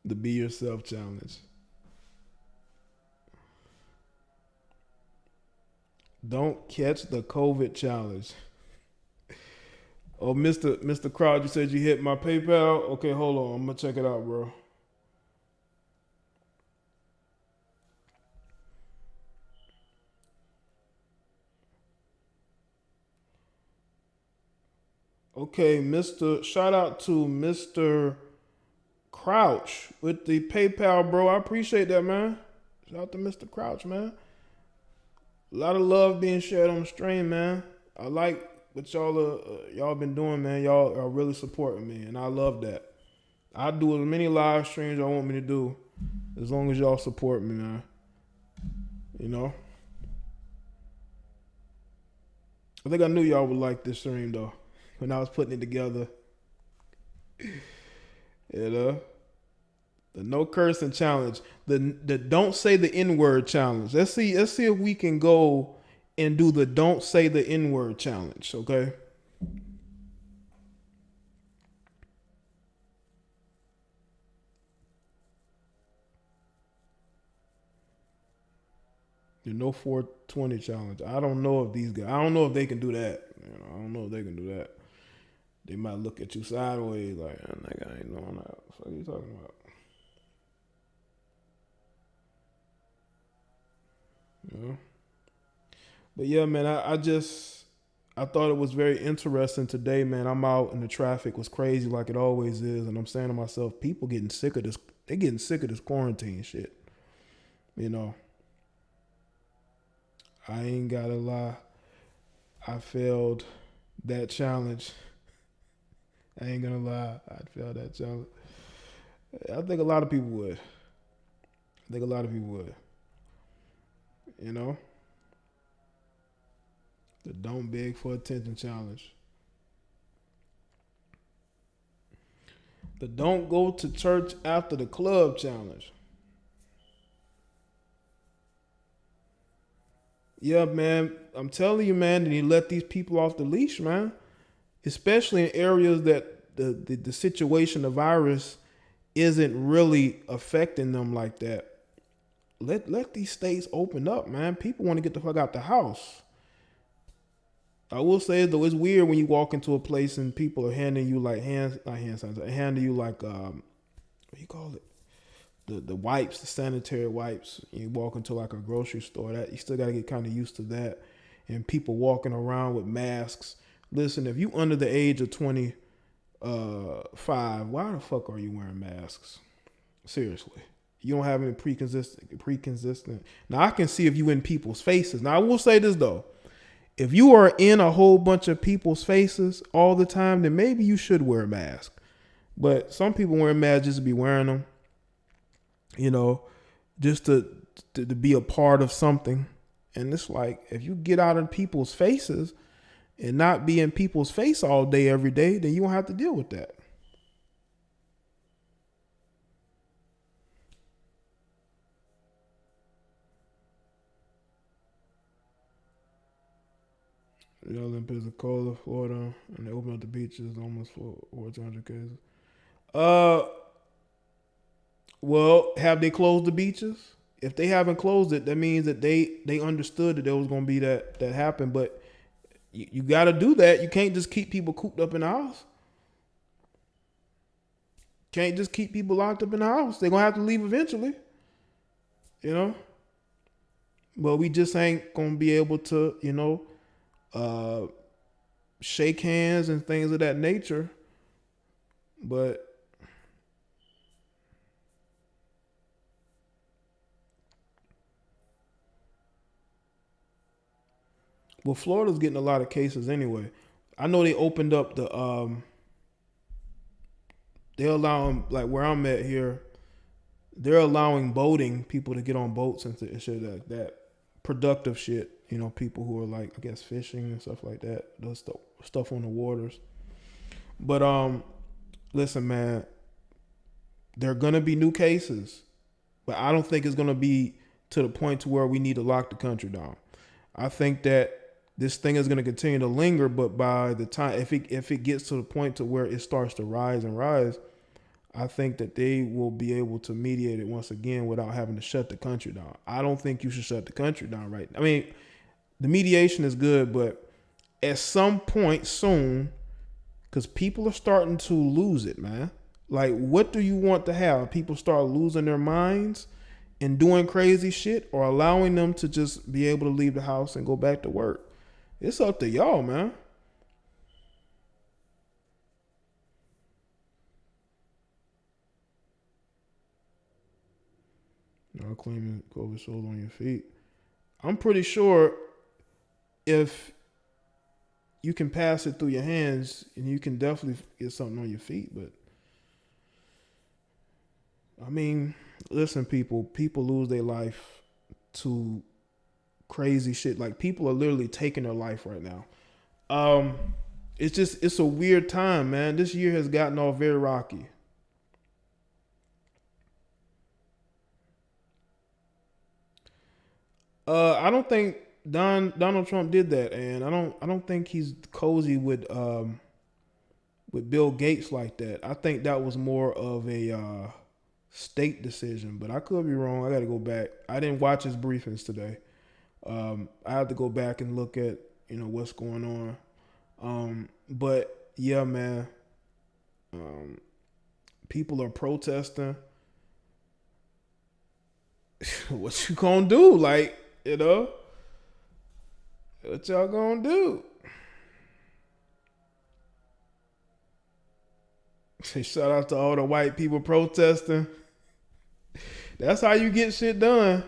the Be Yourself challenge. Don't catch the COVID challenge. Oh, Mr. Crowd, you said you hit my PayPal? Okay, hold on. I'm going to check it out, bro. Okay, shout out to Mr. Crouch with the PayPal, bro. I appreciate that, man. Shout out to Mr. Crouch, man. A lot of love being shared on the stream, man. I like what y'all been doing, man. Y'all are really supporting me, and I love that. I do as many live streams y'all want me to do, as long as y'all support me, man. You know. I think I knew y'all would like this stream though, when I was putting it together. You know. The no cursing challenge, the don't say the N-word challenge. Let's see if we can go and do the don't say the N-word challenge, okay? The no 420 challenge. I don't know if these guys, I don't know if they can do that. You know, I don't know if they can do that. They might look at you sideways like, that guy ain't doing that. What are you talking about? You know? But yeah, man, I thought it was very interesting today, man. I'm out and the traffic was crazy like it always is. And I'm saying to myself, people getting sick of this. They're getting sick of this quarantine shit. You know, I ain't gotta lie. I failed that challenge. I ain't gonna lie. I failed that challenge. I think a lot of people would. You know? The don't beg for attention challenge. The don't go to church after the club challenge. Yeah, man. I'm telling you, man, that you let these people off the leash, man. Especially in areas that the situation, the virus, isn't really affecting them like that. Let these states open up, man. People want to get the fuck out the house. I will say though, it's weird when you walk into a place and people are handing you like handing you like what do you call it? The wipes, the sanitary wipes. You walk into like a grocery store, that you still gotta get kind of used to that. And people walking around with masks. Listen, if you under the age of 25, why the fuck are you wearing masks? Seriously. You don't have any pre-consistent. Now, I can see if you in people's faces. Now, I will say this, though. If you are in a whole bunch of people's faces all the time, then maybe you should wear a mask. But some people wear masks just to be wearing them, you know, just to be a part of something. And it's like, if you get out of people's faces and not be in people's face all day, every day, then you don't have to deal with that. The Olympics of Pensacola, Florida, and they opened up the beaches almost for 200 cases. Well, have they closed the beaches? If they haven't closed it, that means that they understood that there was going to be that happen. But you got to do that. You can't just keep people cooped up in the house. can't just keep people locked up in the house. They're going to have to leave eventually, you know? But we just ain't going to be able to, you know, shake hands and things of that nature. But well, Florida's getting a lot of cases anyway. I know they opened up the they're allowing, like where I'm at here, they're allowing boating, people to get on boats and shit like that. Productive shit, you know, people who are like, I guess, fishing and stuff like that. Those stuff on the waters. But listen, man, there are gonna be new cases, but I don't think it's gonna be to the point to where we need to lock the country down. I think that this thing is gonna continue to linger, but by the time, if it gets to the point to where it starts to rise and rise, I think that they will be able to mediate it once again without having to shut the country down. I don't think you should shut the country down right now. I mean, the mediation is good, but at some point soon, because people are starting to lose it, man. Like, what do you want to have? People start losing their minds and doing crazy shit, or allowing them to just be able to leave the house and go back to work? It's up to y'all, man. Y'all claiming COVID sold on your feet. I'm pretty sure if you can pass it through your hands, and you can definitely get something on your feet. But I mean, listen, people lose their life to crazy shit. Like, people are literally taking their life right now. It's a weird time, man. This year has gotten all very rocky. I don't think Donald Trump did that, and I don't think he's cozy with Bill Gates like that. I think that was more of a state decision, but I could be wrong. I got to go back. I didn't watch his briefings today. I have to go back and look at, you know, what's going on. But yeah, man, people are protesting. What you gonna do? Like, you know, what y'all gonna do? Say shout out to all the white people protesting. That's how you get shit done.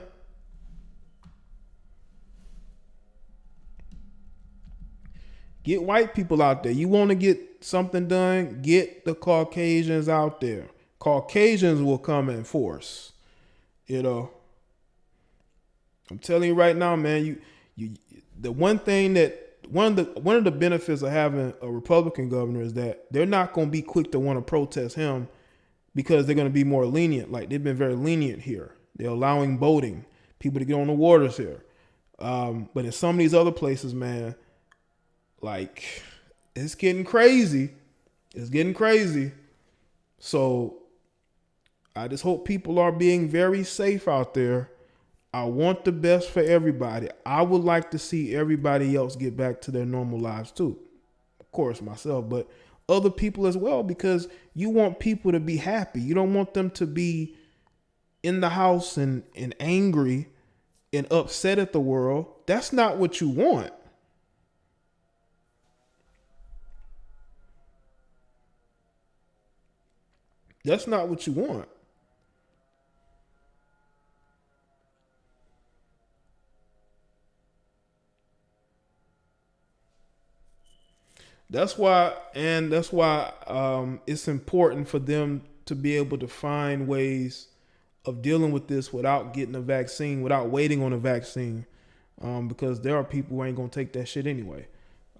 Get white people out there. You want to get something done? Get the Caucasians out there. Caucasians will come in force. You know, I'm telling you right now, man. The one thing that one of the benefits of having a Republican governor is that they're not going to be quick to want to protest him, because they're going to be more lenient. Like, they've been very lenient here. They're allowing boating, people to get on the waters here. But in some of these other places, man, like, it's getting crazy. It's getting crazy. So I just hope people are being very safe out there. I want the best for everybody. I would like to see everybody else get back to their normal lives too. Of course, myself, but other people as well, because you want people to be happy. You don't want them to be in the house and angry and upset at the world. That's not what you want. That's not what you want. That's why it's important for them to be able to find ways of dealing with this without getting a vaccine, without waiting on a vaccine, because there are people who ain't gonna take that shit anyway.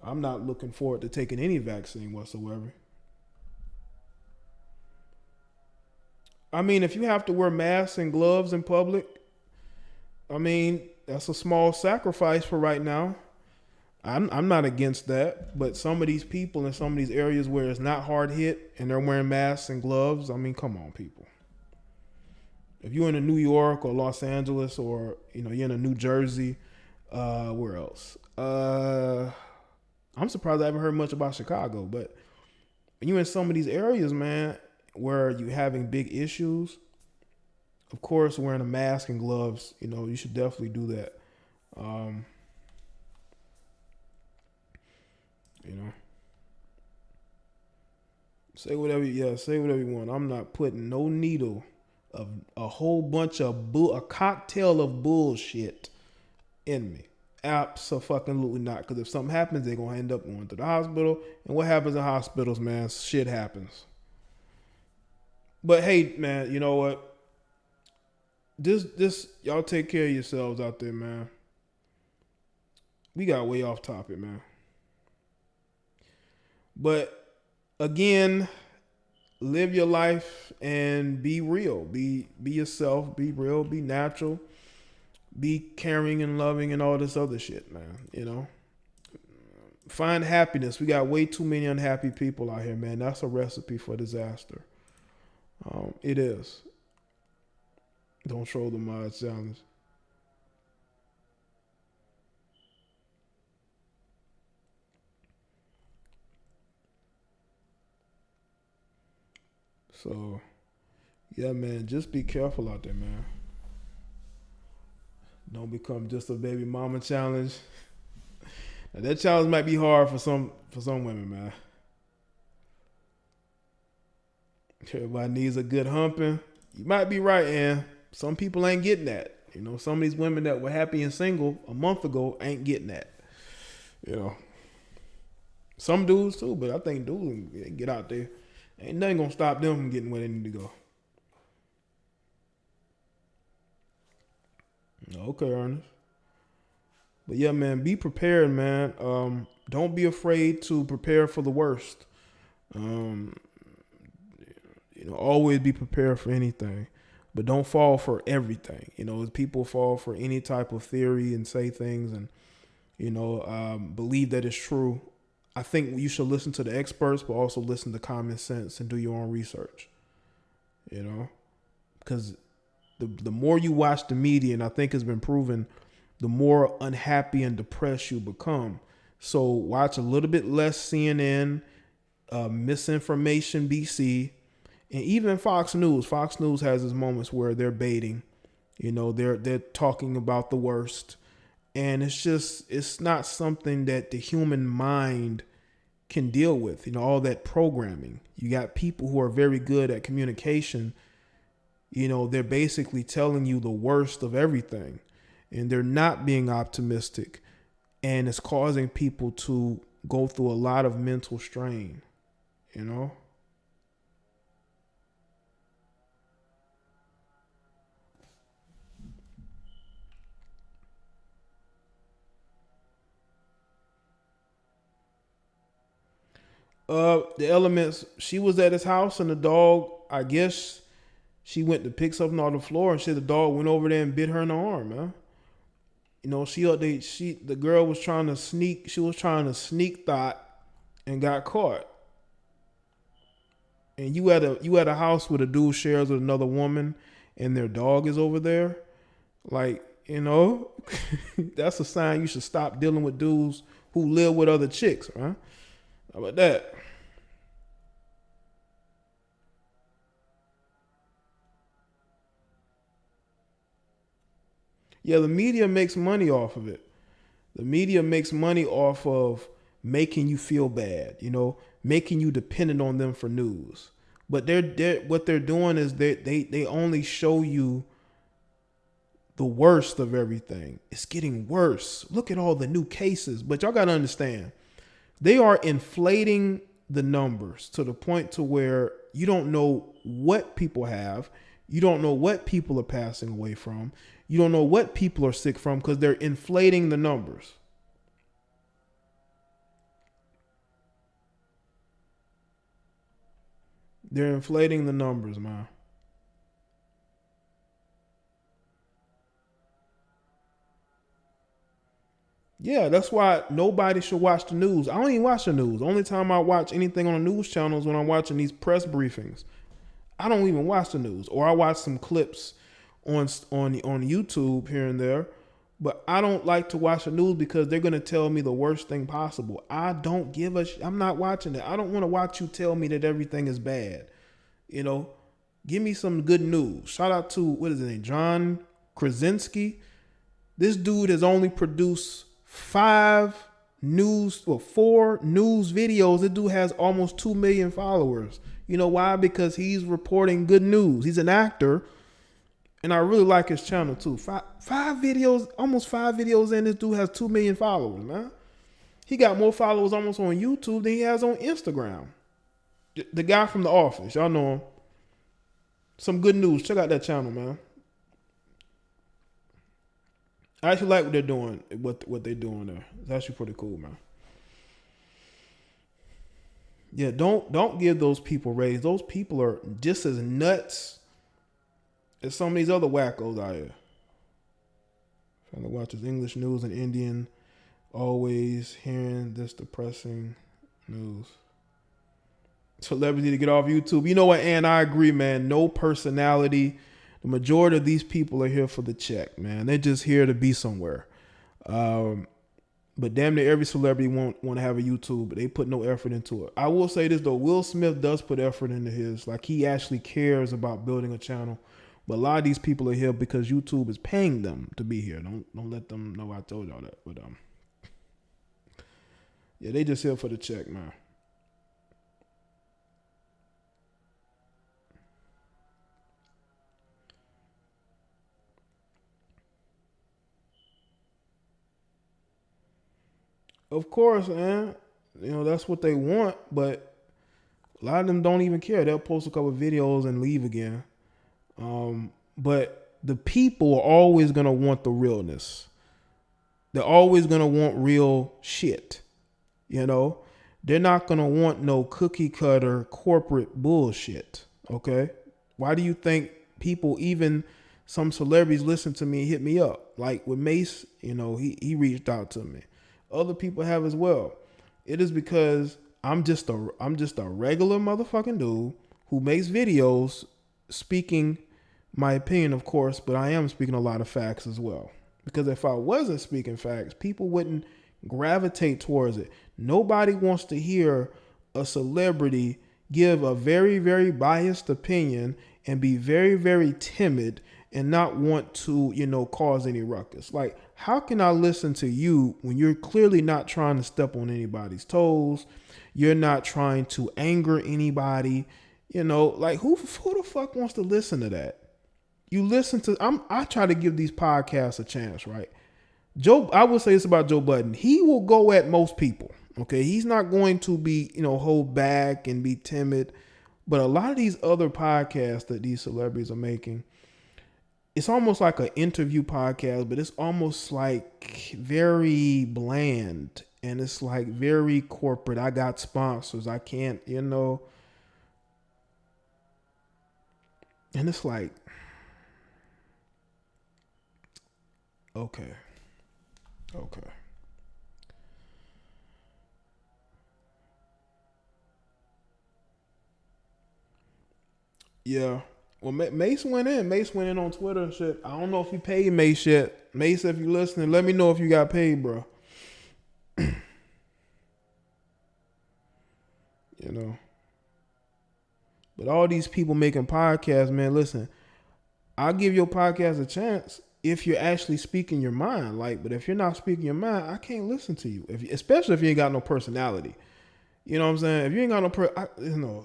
I'm not looking forward to taking any vaccine whatsoever. I mean, if you have to wear masks and gloves in public, I mean, that's a small sacrifice for right now. I'm not against that, but some of these people in some of these areas where it's not hard hit and they're wearing masks and gloves, I mean, come on, people. If you're in a New York or Los Angeles, or, you know, you're in a New Jersey, where else? I'm surprised I haven't heard much about Chicago, but when you're in some of these areas, man, where you're having big issues, of course, wearing a mask and gloves, you should definitely do that. Say whatever you want. I'm not putting no needle of a whole bunch of a cocktail of bullshit in me. Absolutely not. Because if something happens, they're going to end up going to the hospital. And what happens in hospitals, man? Shit happens. But hey, man, you know what? This y'all take care of yourselves out there, man. We got way off topic, man. But again, live your life and be real. Be yourself. Be real. Be natural. Be caring and loving and all this other shit, man. Find happiness. We got way too many unhappy people out here, man. That's a recipe for disaster. It is. Don't troll the mods challenge. So, yeah, man, just be careful out there, man. Don't become just a baby mama challenge. Now, that challenge might be hard for some women, man. Everybody needs a good humping. You might be right, Ann. Some people ain't getting that. Some of these women that were happy and single a month ago ain't getting that. Some dudes too, but I think dudes get out there. Ain't nothing gonna stop them from getting where they need to go. Okay, Ernest. But yeah, man, be prepared, man. Don't be afraid to prepare for the worst. Always be prepared for anything, but don't fall for everything. People fall for any type of theory and say things and, believe that it's true. I think you should listen to the experts, but also listen to common sense and do your own research, because the more you watch the media, and I think it's been proven, the more unhappy and depressed you become. So watch a little bit less CNN, misinformation BC, and even Fox News. Fox News has its moments where they're baiting, they're talking about the worst. And it's not something that the human mind can deal with, all that programming. You got people who are very good at communication. They're basically telling you the worst of everything, and they're not being optimistic. And it's causing people to go through a lot of mental strain, The elements, she was at his house and the dog, I guess she went to pick something off the floor and the dog went over there and bit her in the arm, man. The girl was trying to sneak thought and got caught. And you at a house with a dude shares with another woman and their dog is over there. That's a sign you should stop dealing with dudes who live with other chicks, right? How about that? Yeah, the media makes money off of it. The media makes money off of making you feel bad, making you dependent on them for news. But what they're doing is they only show you the worst of everything. It's getting worse. Look at all the new cases. But y'all got to understand, they are inflating the numbers to the point to where you don't know what people have. You don't know what people are passing away from. You don't know what people are sick from because they're inflating the numbers. They're inflating the numbers, man. Yeah, that's why nobody should watch the news. I don't even watch the news. The only time I watch anything on the news channel is when I'm watching these press briefings. I don't even watch the news, or I watch some clips on YouTube here and there. But I don't like to watch the news because they're gonna tell me the worst thing possible. I don't give a. I'm not watching it. I don't want to watch you tell me that everything is bad. You know, give me some good news. Shout out to, what is his name, John Krasinski. This dude has only produced 4 news videos. This dude has almost 2 million followers. You know why? Because he's reporting good news. He's an actor. And I really like his channel too. 5 videos, almost 5 videos in, this dude has 2 million followers, man. He got more followers almost on YouTube than he has on Instagram. The guy from The Office, y'all know him. Some good news. Check out that channel, man. I actually like what they're doing, what they're doing there. It's actually pretty cool, man. Yeah, don't give those people raise. Those people are just as nuts as some of these other wackos out here. Trying to watch his English news and Indian, always hearing this depressing news. Celebrity to get off YouTube. You know what, and I agree, man. No personality. The majority of these people are here for the check, man. They're just here to be somewhere. But damn near every celebrity want to have a YouTube, but they put no effort into it. I will say this though, Will Smith does put effort into his. Like, he actually cares about building a channel. But a lot of these people are here because YouTube is paying them to be here. Don't let them know I told y'all that. But yeah, they just here for the check, man. Of course, man. You know, that's what they want, but a lot of them don't even care. They'll post a couple of videos and leave again. But the people are always going to want the realness. They're always going to want real shit. You know, they're not going to want no cookie cutter corporate bullshit. Okay. Why do you think people, even some celebrities, listen to me and hit me up? Like with Mace, you know, he reached out to me. Other people have as well. It is because I'm just a regular motherfucking dude who makes videos speaking my opinion, of course, but I am speaking a lot of facts as well. Because if I wasn't speaking facts, people wouldn't gravitate towards it. Nobody wants to hear a celebrity give a very, very biased opinion and be very, very timid and not want to, you know, cause any ruckus. Like, how can I listen to you when you're clearly not trying to step on anybody's toes? You're not trying to anger anybody. You know, like who the fuck wants to listen to that? You listen to, I try to give these podcasts a chance, right? I would say this about Joe Budden. He will go at most people. Okay. He's not going to be, you know, hold back and be timid. But a lot of these other podcasts that these celebrities are making, it's almost like an interview podcast, but it's almost like very bland and it's like very corporate. I got sponsors. I can't, you know. And it's like, okay. Yeah. Well, Mace went in. Mace went in on Twitter and shit. I don't know if he paid Mace yet. Mace, if you listening, let me know if you got paid, bro. You know. But all these people making podcasts, man, listen. I'll give your podcast a chance if you're actually speaking your mind. Like, but if you're not speaking your mind, I can't listen to you. Especially if you ain't got no personality. You know what I'm saying? If you ain't got no you know.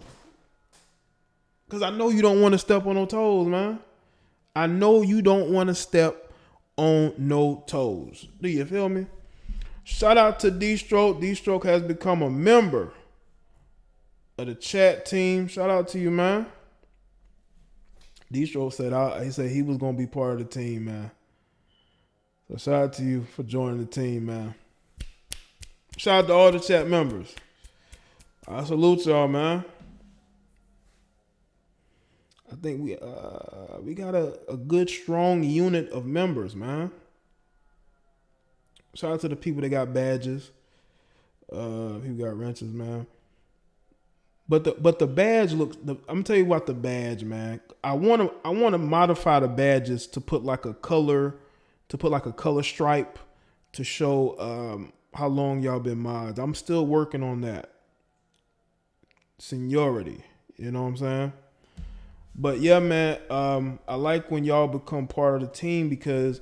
Because I know you don't want to step on no toes, man. I know you don't want to step on no toes. Do you feel me? Shout out to D-Stroke. D-Stroke has become a member of the chat team. Shout out to you, man. D-Stroke said he was going to be part of the team, man. So shout out to you for joining the team, man. Shout out to all the chat members. I salute y'all, man. I think we got a good, strong unit of members, man. Shout out to the people that got badges. Who got wrenches, man. But the badge looks. I'm gonna tell you about the badge, man. I wanna modify the badges to put like a color stripe to show how long y'all been mods. I'm still working on that. Seniority, you know what I'm saying? But yeah, man, I like when y'all become part of the team because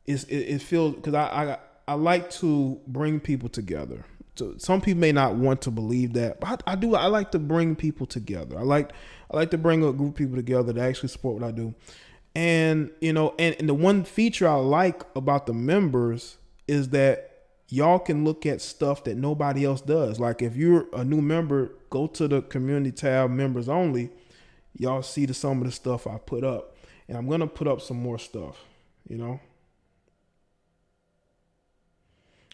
it feels, because I like to bring people together. So some people may not want to believe that, but I do. I like to bring people together. I like to bring a group of people together to actually support what I do. And and the one feature I like about the members is that y'all can look at stuff that nobody else does. Like if you're a new member, go to the community tab, members only. Y'all see some of the stuff I put up, and I'm gonna put up some more stuff.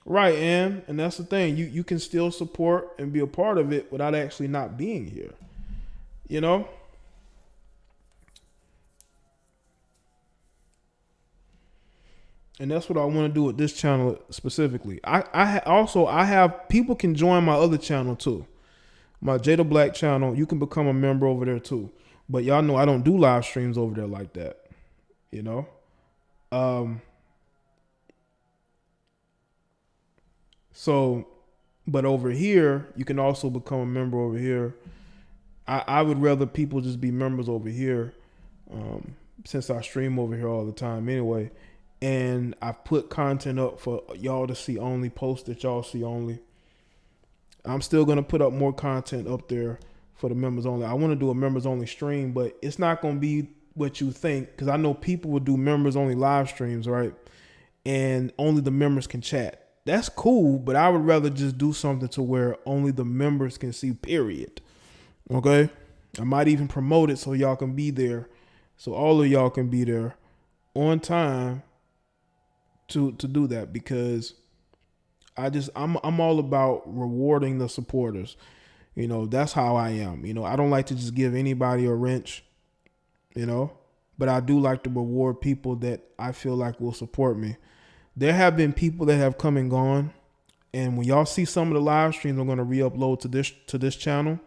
Right, and that's the thing. You can still support and be a part of it without actually not being here. And that's what I want to do with this channel specifically. I have people can join my other channel too. My Jada Black channel, you can become a member over there too. But y'all know I don't do live streams over there like that. So, but over here, you can also become a member over here. I would rather people just be members over here, since I stream over here all the time anyway. And I put content up for y'all to see only, posts that y'all see only. I'm still going to put up more content up there for the members only. I want to do a members only stream, but it's not going to be what you think, because I know people will do members only live streams, right? And only the members can chat. That's cool, but I would rather just do something to where only the members can see, period. Okay? I might even promote it so y'all can be there, so all of y'all can be there on time to do that, because I'm all about rewarding the supporters. That's how I am. I don't like to just give anybody a wrench, but I do like to reward people that I feel like will support me. There have been people that have come and gone, and when y'all see some of the live streams I'm going to re-upload to this channel,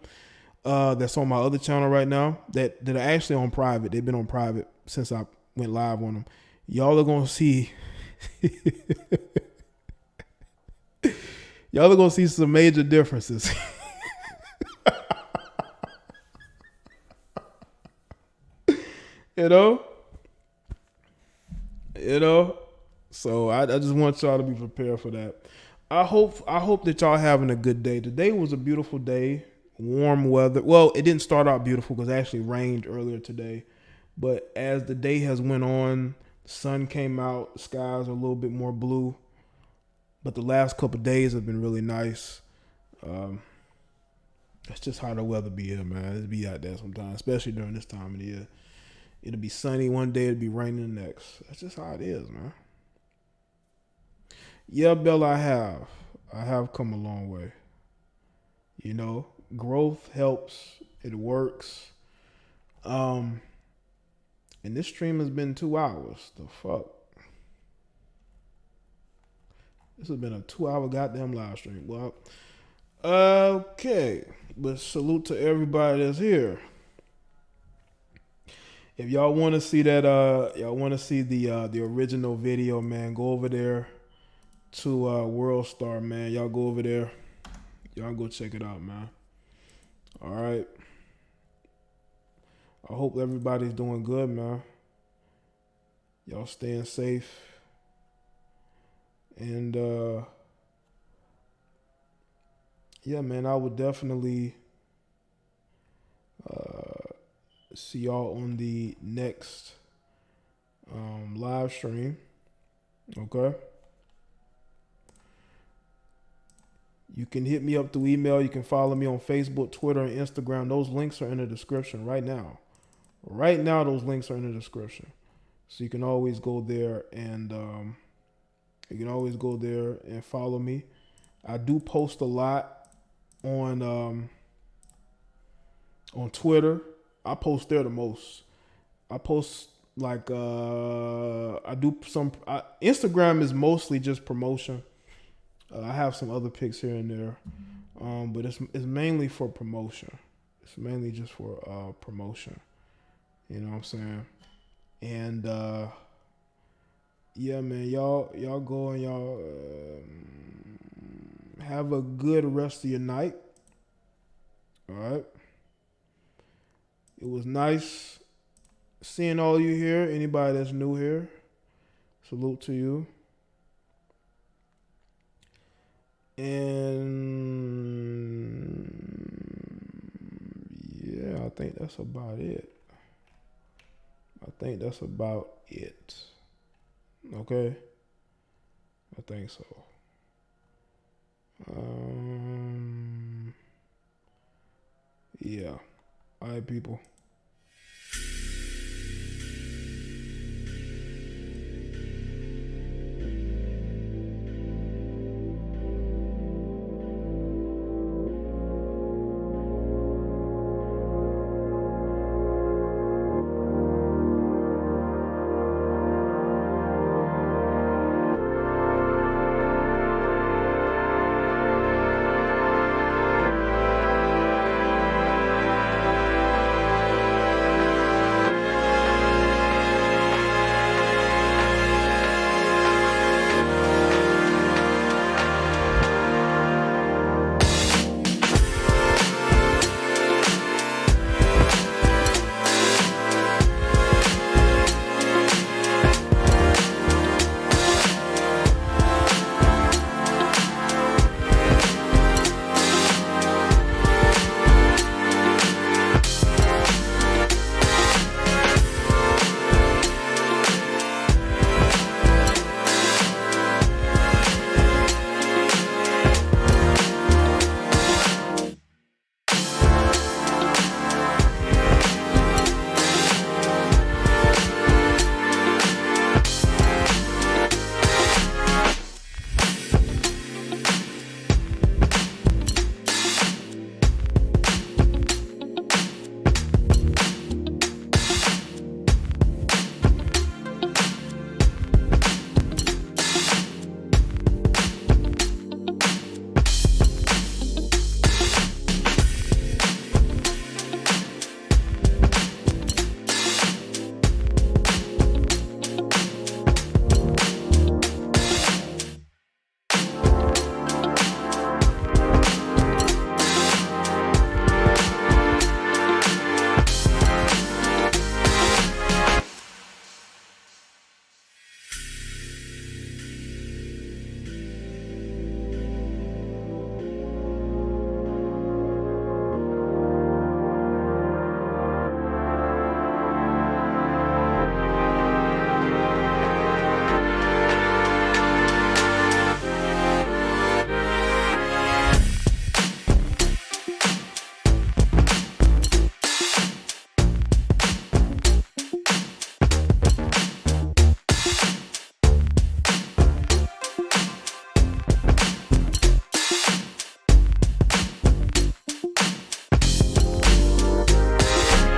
that's on my other channel right now, that are actually on private. They've been on private since I went live on them. Y'all are going to see y'all are going to see some major differences. So I just want y'all to be prepared for that. I hope that y'all having a good day. Today was a beautiful day, warm weather. Well, it didn't start out beautiful because it actually rained earlier today. But as the day has went on, the sun came out, the skies are a little bit more blue. But the last couple of days have been really nice. That's just how the weather be here, man. It be out there sometimes, especially during this time of the year. It'll be sunny one day, it'll be raining the next. That's just how it is, man. Yeah, Bella, I have come a long way. Growth helps. It works. And this stream has been 2 hours. The fuck? This has been a 2-hour goddamn live stream. Well, okay. But salute to everybody that's here. If y'all want to see that, y'all want to see the original video, man, go over there to World Star, man. Y'all go over there. Y'all go check it out, man. All right. I hope everybody's doing good, man. Y'all staying safe. And yeah, man, I would definitely see y'all on the next live stream. Okay. You can hit me up through email. You can follow me on Facebook, Twitter, and Instagram. Those links are in the description right now. Right now, those links are in the description. So you can always go there and follow me. I do post a lot on Twitter. I post there the most. I post like I do some. Instagram is mostly just promotion. I have some other pics here and there, but it's mainly for promotion. It's mainly just for promotion. You know what I'm saying? And yeah, man, y'all go and y'all have a good rest of your night. All right. It was nice seeing all you here. Anybody that's new here, salute to you. And yeah, I think that's about it. Okay? I think so. Yeah. All right, people.